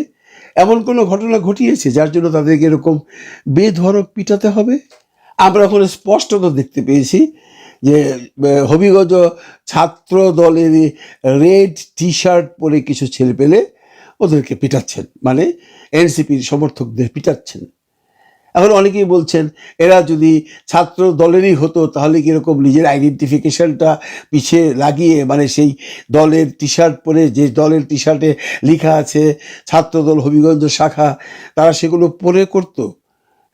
এমন কোনো ঘটনা ঘটিয়েছে যার জন্য তাদেরকে এরকম বেধড়ক পিটাতে হবে? আমরা এখন স্পষ্টত দেখতে পেয়েছি যে হবিগঞ্জ ছাত্র দলের রেড টি শার্ট পরে কিছু ছেলে পেলে ওদেরকে পিটাচ্ছেন, মানে এনসিপির সমর্থকদের পিটাচ্ছেন। এখন অনেকেই বলছেন এরা যদি ছাত্র দলেরই হতো তাহলে কীরকম নিজের আইডেন্টিফিকেশনটা পিছিয়ে লাগিয়ে, মানে সেই দলের টি শার্ট পরে, যে দলের টি শার্টে লেখা আছে ছাত্রদল হবিগঞ্জ শাখা, তারা সেগুলো পরে করতো।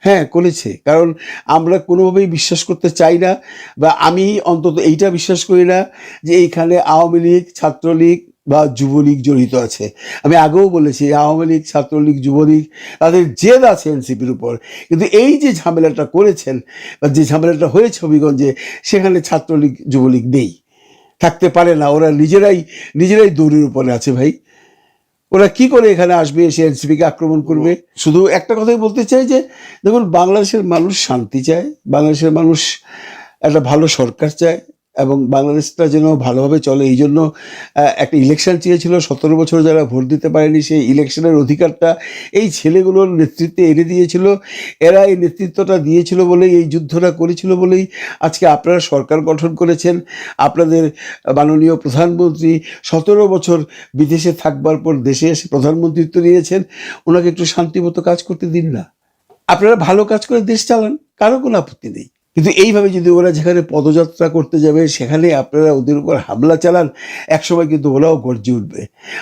হ্যাঁ, করেছে। কারণ আমরা কোনোভাবেই বিশ্বাস করতে চাই না, বা আমি অন্তত এইটা বিশ্বাস করি না যে এইখানে আওয়ামী লীগ, ছাত্রলীগ বা যুবলীগ জড়িত আছে। আমি আগেও বলেছি আওয়ামী লীগ, ছাত্রলীগ, যুবলীগ তাদের জেদ আছে এনসিপির উপর। কিন্তু এই যে ঝামেলাটা করেছেন বা যে ঝামেলাটা হয়েছে হবিগঞ্জে, সেখানে ছাত্রলীগ যুবলীগ নেই। থাকতে পারে না, ওরা নিজেরাই দৌড়ের উপরে আছে ভাই। ওরা কি করে এখানে আসবে, এসে এনসিপিকে আক্রমণ করবে? শুধু একটা কথাই বলতে চাই যে দেখুন, বাংলাদেশের মানুষ শান্তি চায়, বাংলাদেশের মানুষ একটা ভালো সরকার চায় এবং বাংলাদেশটা যেন ভালোভাবে চলে। এই জন্য একটা ইলেকশন চেয়েছিল, 17 বছর যারা ভোট দিতে পারেনি সেই ইলেকশনের অধিকারটা এই ছেলেগুলোর নেতৃত্বে এনে দিয়েছিল। এরা এই নেতৃত্বটা দিয়েছিল বলেই, এই যুদ্ধটা করেছিল বলেই আজকে আপনারা সরকার গঠন করেছেন। আপনাদের মাননীয় প্রধানমন্ত্রী 17 বছর বিদেশে থাকবার পর দেশে এসে প্রধানমন্ত্রিত্ব নিয়েছেন। ওনাকে একটু শান্তিমতো কাজ করতে দিন না। আপনারা ভালো কাজ করে দেশ চালান, কারো কোনো আপত্তি নেই। কিন্তু এইভাবে যদি ওরা যেখানে পদযাত্রা করতে যাবে সেখানে আপনারা ওদের উপর হামলা চালান, একসময় কিন্তু ওরাও গর্জে উঠবে।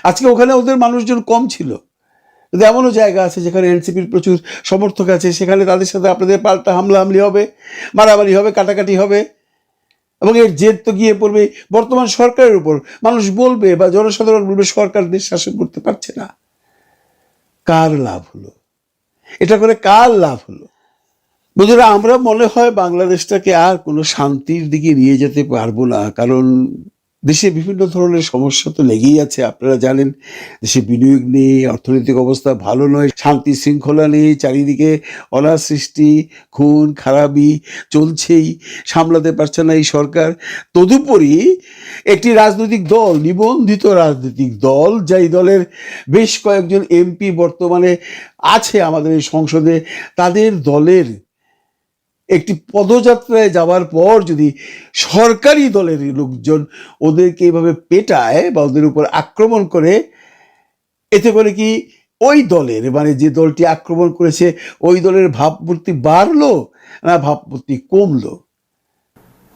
আজকে ওখানে ওদের মানুষজন কম ছিল, কিন্তু এমনও জায়গা আছে যেখানে এনসিপির প্রচুর সমর্থক আছে, সেখানে তাদের সাথে আপনাদের পাল্টা হামলি হবে, মারামারি হবে, কাটাকাটি হবে এবং এর জেদ তো গিয়ে পড়বে বর্তমান সরকারের উপর। মানুষ বলবে বা জনসাধারণ বলবে সরকার দেশ শাসন করতে পারছে না। কার লাভ হলো এটা করে? কার লাভ হলো? বন্ধুরা, আমরা মনে হয় বাংলাদেশটাকে আর কোনো শান্তির দিকে নিয়ে যেতে পারবো না, কারণ দেশে বিভিন্ন ধরনের সমস্যা তো লেগেই আছে। আপনারা জানেন, দেশে বিনিয়োগ নেই, অর্থনৈতিক অবস্থা ভালো নয়, শান্তি শৃঙ্খলা নেই, চারিদিকে অনার সৃষ্টি, খুন খারাপি চলছেই, সামলাতে পারছে না এই সরকার। তদুপরি একটি রাজনৈতিক দল, নিবন্ধিত রাজনৈতিক দল, যাই দলের বেশ কয়েকজন এমপি বর্তমানে আছে আমাদের এই সংসদে, তাদের দলের একটি পদযাত্রায় যাওয়ার পর যদি সরকারি দলের লোকজন ওদেরকে এইভাবে পেটায় বা ওদের উপর আক্রমণ করে, এতে করে কি ওই দলের, মানে যে দলটি আক্রমণ করেছে ওই দলের ভাবমূর্তি বাড়লো না ভাবমূর্তি কমলো?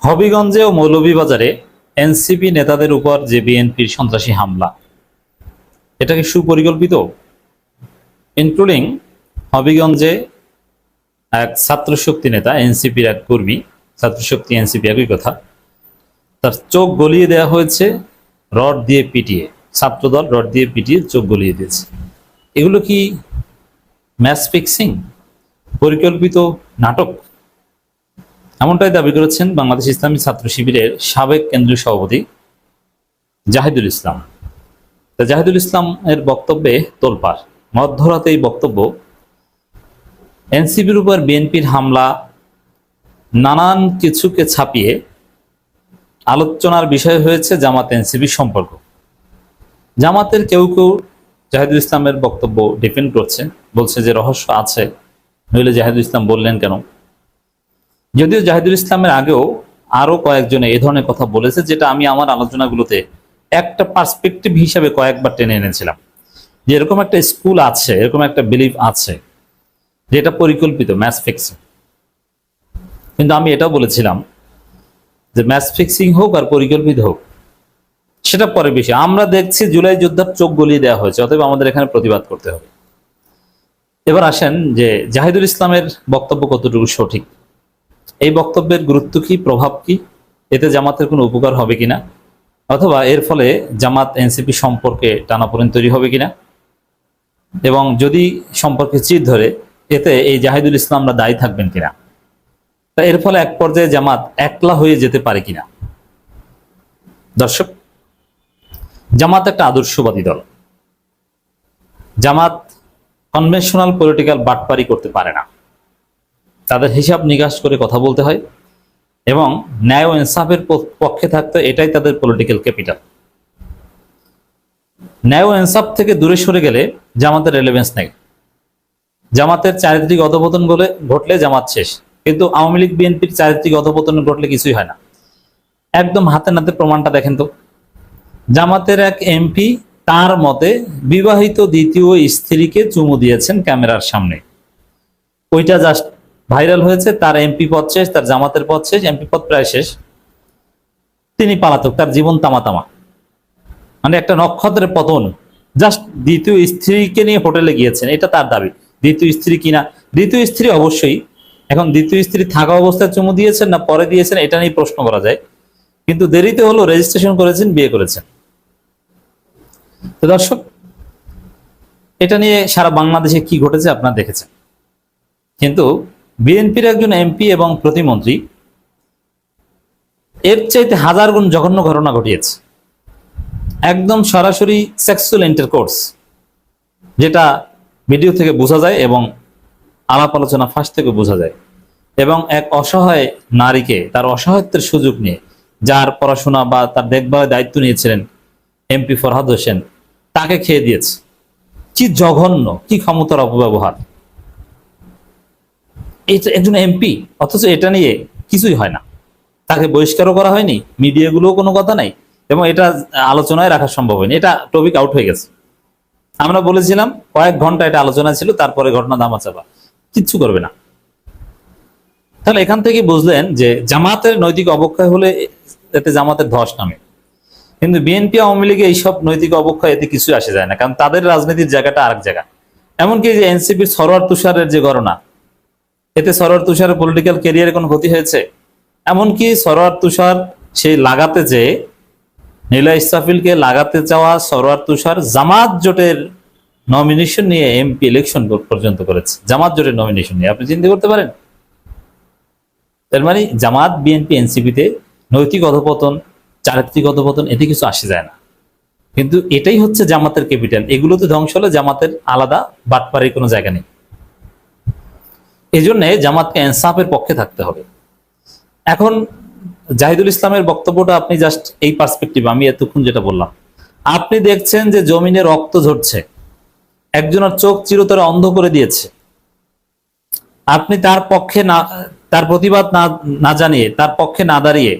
হবিগঞ্জে ও মৌলভীবাজারে এনসিপি নেতাদের উপর যে বিএনপির সন্ত্রাসী হামলা, এটা কি সুপরিকল্পিত? ইনক্লুডিং হবিগঞ্জে এক ছাত্র শক্তি নেতা, এনসিপির এক কর্মী, ছাত্র শক্তি এনসিপি একই কথা, তার চোখ গলিয়ে দেওয়া হয়েছে রড দিয়ে পিটিয়ে, ছাত্রদল রড দিয়ে পিটিয়ে চোখ গলিয়ে দিয়েছে। এগুলো কি ম্যাচ ফিক্সিং, পরিকল্পিত নাটক? এমনটাই দাবি করেছেন বাংলাদেশ ইসলামী ছাত্র শিবিরের সাবেক কেন্দ্রীয় সভাপতি জাহিদুল ইসলাম। জাহিদুল ইসলামের বক্তব্যে তোলপাড়, মধ্যরাতে এই বক্তব্য। এনসিপির উপর বিএনপির হামলা, নানান কিছুকে ছাপিয়ে আলোচনার বিষয় হয়েছে জামাত এনসিপি সম্পর্ক। জামাতের কেউ কেউ জাহিদুল ইসলামের বক্তব্য ডিফেন্ড করছে, বলছে যে রহস্য আছে, নইলে জাহিদুল ইসলাম বললেন কেন? যদিও জাহিদুল ইসলামের আগেও আরো কয়েকজনে এই ধরনের কথা বলেছে, যেটা আমি আমার আলোচনাগুলোতে একটা পার্সপেক্টিভ হিসাবে কয়েকবার টেনে এনেছিলাম, যে এরকম একটা স্কুল আছে, এরকম একটা বিলিফ আছে যেটা পরিকল্পিত, ম্যাচ ফিক্সিং। কিন্তু আমি এটাও বলেছিলাম যে ম্যাচ ফিক্সিং হোক আর পরিকল্পিত হোক, সেটা পরে বেশি। আমরা দেখছি জুলাই যোদ্ধার চোখ গলিয়ে দেওয়া হয়েছে, অতএব আমাদের এখানে প্রতিবাদ করতে হবে। এবার আসেন যে জাহিদুল ইসলামের বক্তব্য কতটুকু সঠিক, এই বক্তব্যের গুরুত্ব কি, প্রভাব কি, এতে জামাতের কোনো উপকার হবে কিনা, অথবা এর ফলে জামাত এনসিপি সম্পর্কে টানাপোড়েন তৈরি হবে কিনা, এবং যদি সম্পর্কে চির ধরে এতে এই জাহিদুল ইসলামরা দায়ী থাকবেন কিনা, তা এর ফলে এক পর্যায়ে জামাত একলা হয়ে যেতে পারে কিনা। দর্শক, জামাত একটা আদর্শবাদী দল। জামাত কনভেনশনাল পলিটিক্যাল বাটপারি করতে পারে না, তাদের হিসাব নিকাশ করে কথা বলতে হয় এবং ন্যায় ও ইনসাফের পক্ষে থাকতে, এটাই তাদের পলিটিক্যাল ক্যাপিটাল। ন্যায় ও ইনসাফ থেকে দূরে সরে গেলে জামাতের রেলেভেন্স নেই। জামাতের চারিত্রিক অধপতন ঘটলে জামাত শেষ, কিন্তু আওয়ামী লীগ বিএনপির চারিত্রিক অধপতন ঘটলে কিছুই হয় না। একদম হাতে নাতে প্রমাণটা দেখেন তো। জামাতের এক এমপি তার মতে বিবাহিত দ্বিতীয় স্ত্রীকে চুমু দিয়েছেন ক্যামেরার সামনে, ওইটা জাস্ট ভাইরাল হয়েছে। তার এমপি পদ শেষ, তার জামাতের পদ শেষ, এমপি পদ প্রায় শেষ, তিনি পালাতক, তার জীবন তামাতামা, মানে একটা নক্ষত্রের পতন। জাস্ট দ্বিতীয় স্ত্রীকে নিয়ে হোটেলে গিয়েছেন, এটা তার দাবি। দ্বিতীয় স্ত্রী কিনা, দ্বিতীয় স্ত্রী অবশ্যই। এখন দ্বিতীয় স্ত্রী থাকা অবস্থায় চুমু দিয়েছেন না পরে দিয়েছেন, এটা নিয়ে প্রশ্ন করা যায়, কিন্তু দেরিতে হলো, রেজিস্ট্রেশন করেছেন, বিয়ে করেছেন। তো দর্শক, এটা নিয়ে সারা বাংলাদেশে কি ঘটেছে আপনারা দেখেছেন। কিন্তু বিএনপির একজন এমপি এবং প্রতিমন্ত্রী এর চাইতে হাজার গুণ জঘন্য ঘটনা ঘটিয়েছে। একদম সরাসরি সেক্সুয়াল ইন্টারকোর্স, যেটা ভিডিও থেকে বোঝা যায় এবং আলাপ আলোচনা ফাঁস থেকে বোঝা যায়, এবং এক অসহায় নারীকে তার অসহায়ত্বের সুযোগ নিয়ে, যার পড়াশোনা বা তার দেখভালের দায়িত্ব নিয়েছিলেন এমপি ফরহাদ হোসেন, তাকে খেয়ে দিয়েছে। কি জঘন্য, কি ক্ষমতার অপব্যবহার! এটা একজন এমপি, অথচ এটা নিয়ে কিছুই হয় না, তাকে বহিষ্কারও করা হয়নি, মিডিয়াগুলোও কোনো কথা নাই, এবং এটা আলোচনায় রাখা সম্ভব হয়নি। এটা টপিক আউট হয়ে গেছে। আমরা বলেছিলাম কয়েক ঘন্টা এটা আলোচনা ছিল, তারপরে ঘটনা ধামাচাপা, কিচ্ছু করবে না। তাহলে এখান থেকে বুঝলেন যে জামাতের নৈতিক অবক্ষয় হলে এতে জামাতের ধস নামে, কিন্তু বিএনপি আওয়ামী লীগে এইসব নৈতিক অবক্ষয় এতে কিছু আসে যায় না, কারণ তাদের রাজনীতির জায়গাটা আরেক জায়গা। এমনকি যে এনসিপির সরোয়ার তুষারের যে ঘটনা, এতে সরোয়ার তুষারের পলিটিক্যাল ক্যারিয়ারে কোনো ক্ষতি হয়েছে? এমনকি সরোয়ার তুষার সেই লাগাতে চেয়ে, নীলা ইসরাফিলকে লাগাতে চাওয়া সরোয়ার তুষার জামাত জোটের নমিনেশন নিয়ে এমপি ইলেকশন পর্যন্ত করেছে, জামাত জোটের নমিনেশন নিয়ে। আপনি চিন্তা করতে পারেন? তার মানে জামাত, বিএনপি, এনসিপিতে নৈতিক অধপতন, চারিত্রিক অধপতন এতে কিছু আসে যায় না, কিন্তু এটাই হচ্ছে জামাতের ক্যাপিটাল। এগুলোতে ধ্বংস হলে জামাতের আলাদা বাটপাড়ির কোনো জায়গা নেই। এই জন্য জামাতকে ইনসাফের পক্ষে থাকতে হবে। এখন জাহিদুল ইসলামের বক্তব্যটা আপনি জাস্ট এই পার্সপেক্টিভ, আমি এতক্ষণ যেটা বললাম, আপনি দেখছেন যে জমিনে রক্ত ঝরছে, একজনের চোখ চিরতরে অন্ধ করে দিয়েছে, আপনি তার পক্ষে না, তার প্রতিবাদ না জানিয়ে, তার পক্ষে না দাঁড়িয়ে,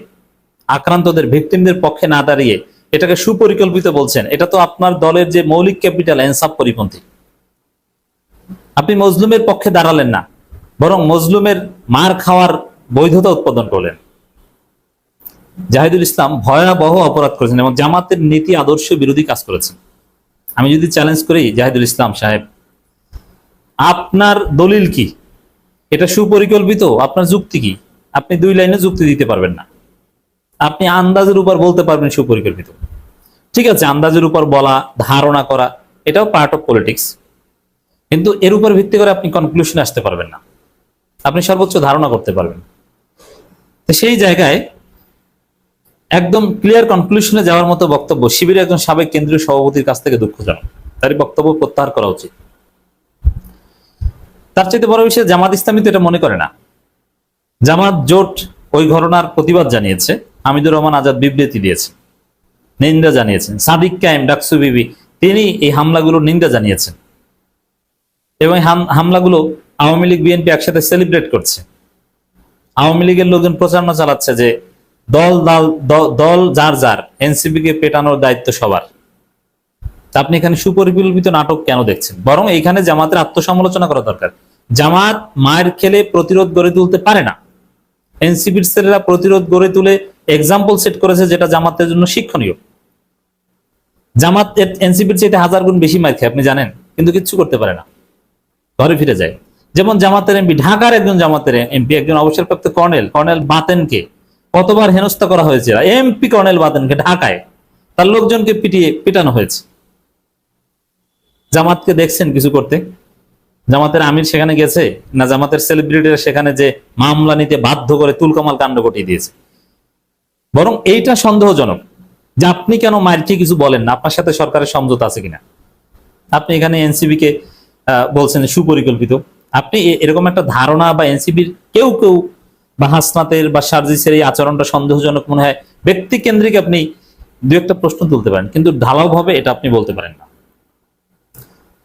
আক্রান্তদের ভিকটিমদের পক্ষে না দাঁড়িয়ে এটাকে সুপরিকল্পিত বলছেন। এটা তো আপনার দলের যে মৌলিক ক্যাপিটাল, ইনসাফ পরিপন্থী। আপনি মজলুমের পক্ষে দাঁড়ালেন না, বরং মজলুমের মার খাওয়ার বৈধতা উৎপাদন করলেন। জাহিদুল ইসলাম ভয়াবহ অপরাধ করেছেন এবং জামাতের নীতি আদর্শ বিরোধী কাজ করেছেন। আমি যদি চ্যালেঞ্জ করি, জাহিদুল ইসলাম সাহেব, আপনার দলিল কি? এটা সুপরিকল্পিত? আপনার যুক্তি কি? আপনি 2 লাইনে যুক্তি দিতে পারবেন না। আপনি আন্দাজের উপর বলতে পারবেন সুপরিকল্পিত, ঠিক আছে, আন্দাজের উপর বলা, ধারণা করা, এটাও পার্ট অফ পলিটিক্স, কিন্তু এর উপর ভিত্তি করে আপনি কনক্লুশনে আসতে পারবেন না, আপনি সর্বোচ্চ ধারণা করতে পারবেন। তো সেই জায়গায় একদম ক্লিয়ার কনক্লুশনে যাওয়ার মতো বক্তব্য শিবিরের একজন সাবেক কেন্দ্রীয় সভাপতির কাছ থেকে দুঃখজনক। তারই বক্তব্য প্রত্যাহার করা উচিত। তার চাইতে বড় বিষয়, জামাত ইসলামী তো এটা মনে করে না। জামাত জোট ওই ঘটনার প্রতিবাদ জানিয়েছে, হামিদুর রহমান আজাদ বিবৃতি দিয়েছে, নিন্দা জানিয়েছেন। সাদিক কায়েম, ডাকসু বিবি, তিনি এই হামলাগুলোর নিন্দা জানিয়েছেন, এবং হামলাগুলো আওয়ামী লীগ বিএনপি একসাথে সেলিব্রেট করছে। আওয়ামী লীগের লোকজন প্রচারণা চালাচ্ছে যে দল যার যার, এনসিপি কে পেটানোর দায়িত্ব সবার। আপনি এখানে সুপরিকল্পিত নাটক কেন দেখছেন? বরং এইখানে জামাতের আত্মসমালোচনা করা দরকার। জামাত মায়ের খেলে প্রতিরোধ গড়ে তুলতে পারে না। এনসিপির ছেলেরা প্রতিরোধ গড়ে তুলে এক্সাম্পল সেট করেছে, যেটা জামাতের জন্য শিক্ষণীয়। জামাত এনসিপির চাইতে 1000 গুণ বেশি মার খায়, আপনি জানেন, কিন্তু কিচ্ছু করতে পারে না, ঘরে ফিরে যায়। যেমন জামাতের এমপি, ঢাকার একজন জামাতের এমপি, একজন অবসরপ্রাপ্ত কর্নেল বাতেনকে কতবার হেনস্থা করা হয়েছে। এমপি কর্নেল বাতেনকে ঢাকায় তার লোকজনকে পিটানো হয়েছে। জামাতকে দেখছেন কিছু করতে? জামাতের আমির সেখানে গেছে না? জামাতের সেলিব্রিটিরা সেখানে যে মামলা নিতে বাধ্য করে তুলকামাল কাণ্ড ঘটিয়ে দিয়েছে। বরং এইটা সন্দেহজনক যে আপনি কেন মাইরকে কিছু বলেন না, আপনার সাথে সরকারের সমঝোতা আছে কিনা। আপনি এখানে এনসিবি কে বলছেন সুপরিকল্পিত। আপনি এরকম একটা ধারণা, বা এনসিবির কেউ বা হাসনাতের বা সার্জিসের এই আচরণটা সন্দেহজনক মনে হয়, ব্যক্তি কেন্দ্রিক আপনি 2-1টা প্রশ্ন তুলতে পারেন, কিন্তু ঢালাও ভাবে এটা আপনি বলতে পারেন না।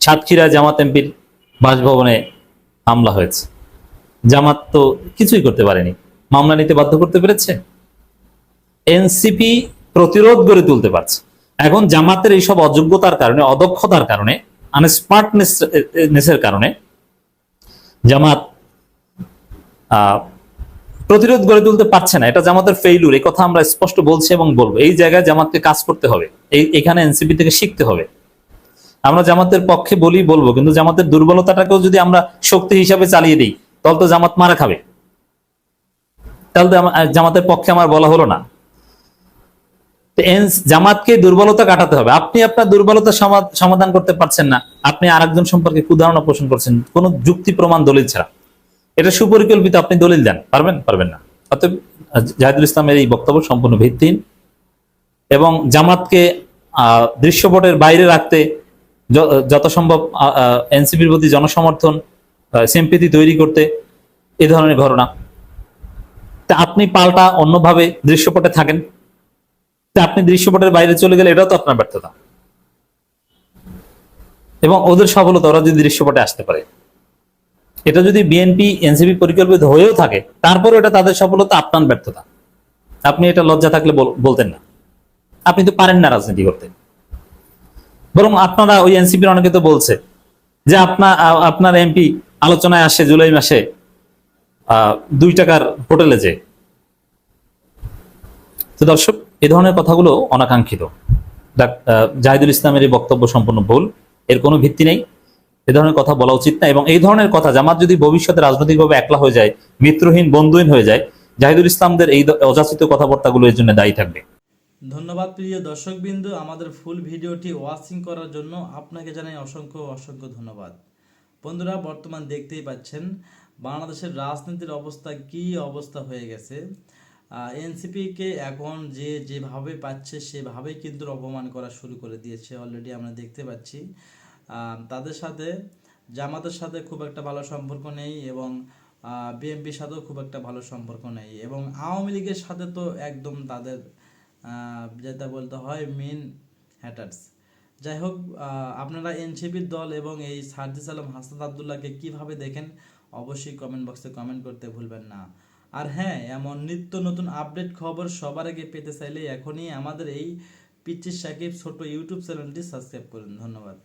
সাতক্ষীরা জামাত এমপির বাসভবনে হামলা হয়েছে, জামাত তো কিছুই করতে পারেনি, মামলা নিতে বাধ্য করতে পেরেছে। এনসিপি প্রতিরোধ গড়ে তুলতে পারছে। এখন জামাতের এইসব অযোগ্যতার কারণে, অদক্ষতার কারণে, আনস্মার্টনেসের কারণে জামাত প্রতিরোধ গড়ে তুলতে পারছে না। এটা জামাতের ফেইলুর, এই কথা আমরা স্পষ্ট বলছি এবং বলবো। এই জায়গায় জামাতকে কাজ করতে হবে, এখানে এনসিপি থেকে শিখতে হবে। আমরা জামাতের পক্ষে বলবো, কিন্তু জামাতের দুর্বলতাটাকেও যদি আমরা শক্তি হিসাবে চালিয়ে দিই, তাহলে তো জামাত মারা খাবে। তাহলে তো জামাতের পক্ষে আমার বলা হলো না। জামাতকে দুর্বলতা কাটাতে হবে। আপনি আপনার দুর্বলতা সমাধান করতে পারছেন না, আপনি আরেকজন সম্পর্কে কুধারণা পোষণ করছেন কোন যুক্তি প্রমাণ দলিল ছাড়া। এটা সুপরিকল্পিত, আপনি দলিল দেন, পারবেন না। অতএব জাহিদুল ইসলামের এই বক্তব্য সম্পূর্ণ ভিত্তিহীন এবং জামাতকে দৃশ্যপটের বাইরে রাখতে যত সম্ভব এনসিপির প্রতি জনসমর্থন সিম্পিতি তৈরি করতে এই ধরনের ঘটনা। তা আপনি পাল্টা অন্যভাবে দৃশ্যপটে থাকেন, তা আপনি দৃশ্যপটের বাইরে চলে গেলে এটাও তো আপনার ব্যর্থতা এবং ওদের সফলতা, ওরা যদি দৃশ্যপটে আসতে পারে। এটা যদি বিএনপি এনসিপি পরিকল্পিত হয়েও থাকে তারপরে এটা তাদের সফলতা, আপনার ব্যর্থতা। আপনি এটা লজ্জা থাকলে বলতেন না, আপনি তো পারেন না রাজনীতি করতে। বরং আপনারা ওই এনসিপির অনেকে তো বলছে যে আপনার এমপি আলোচনায় আসে জুলাই মাসে 2 টাকার হোটেলে যে। তো দর্শক, এই ধরনের কথাগুলো অনাকাঙ্ক্ষিত। জাহিদুল ইসলামের এই বক্তব্য সম্পূর্ণ ভুল, এর কোনো ভিত্তি নেই, এ ধরনের কথা বলা উচিত না। এবং এই ধরনের কথা জামাত যদি ভবিষ্যতে রাজনৈতিকভাবে একলা হয়ে যায়, মিত্রহীন বন্ধুহীন হয়ে যায়, জাহিদুল ইসলামদের এই অযাচিত কথাবার্তাগুলো এর জন্য দায়ী থাকবে। ধন্যবাদ প্রিয় দর্শকবৃন্দ, আমাদের ফুল ভিডিওটি ওয়াচিং করার জন্য আপনাকে জানাই অসংখ্য অসংখ্য ধন্যবাদ। বন্ধুরা, বর্তমান দেখতেই পাচ্ছেন বাংলাদেশের রাজনীতির অবস্থা কি অবস্থা হয়ে গেছে। এনসিপিকে এখন যেভাবে পাচ্ছে সেভাবেই কিন্তু অপমান করা শুরু করে দিয়েছে। অলরেডি আমরা দেখতে পাচ্ছি তাদের সাথে জামাতের সাথে খুব একটা ভালো সম্পর্ক নেই এবং বিএনপির সাথেও খুব একটা ভালো সম্পর্ক নেই এবং আওয়ামী লীগের সাথে তো একদম তাদের যেটা বলতে হয় মেন হ্যাটার্স। যাই হোক, আপনারা এনসিপির দল এবং এই সার্জিস আলম হাসনাত আবদুল্লাহকে কিভাবে দেখেন অবশ্যই কমেন্ট বক্সে কমেন্ট করতে ভুলবেন না। আর হ্যাঁ, এমন নিত্য নতুন আপডেট খবর সবার আগে পেতে চাইলে এখনই আমাদের এই পিচ্চি সাকিব ছোট ইউটিউব চ্যানেলটি সাবস্ক্রাইব করুন। ধন্যবাদ।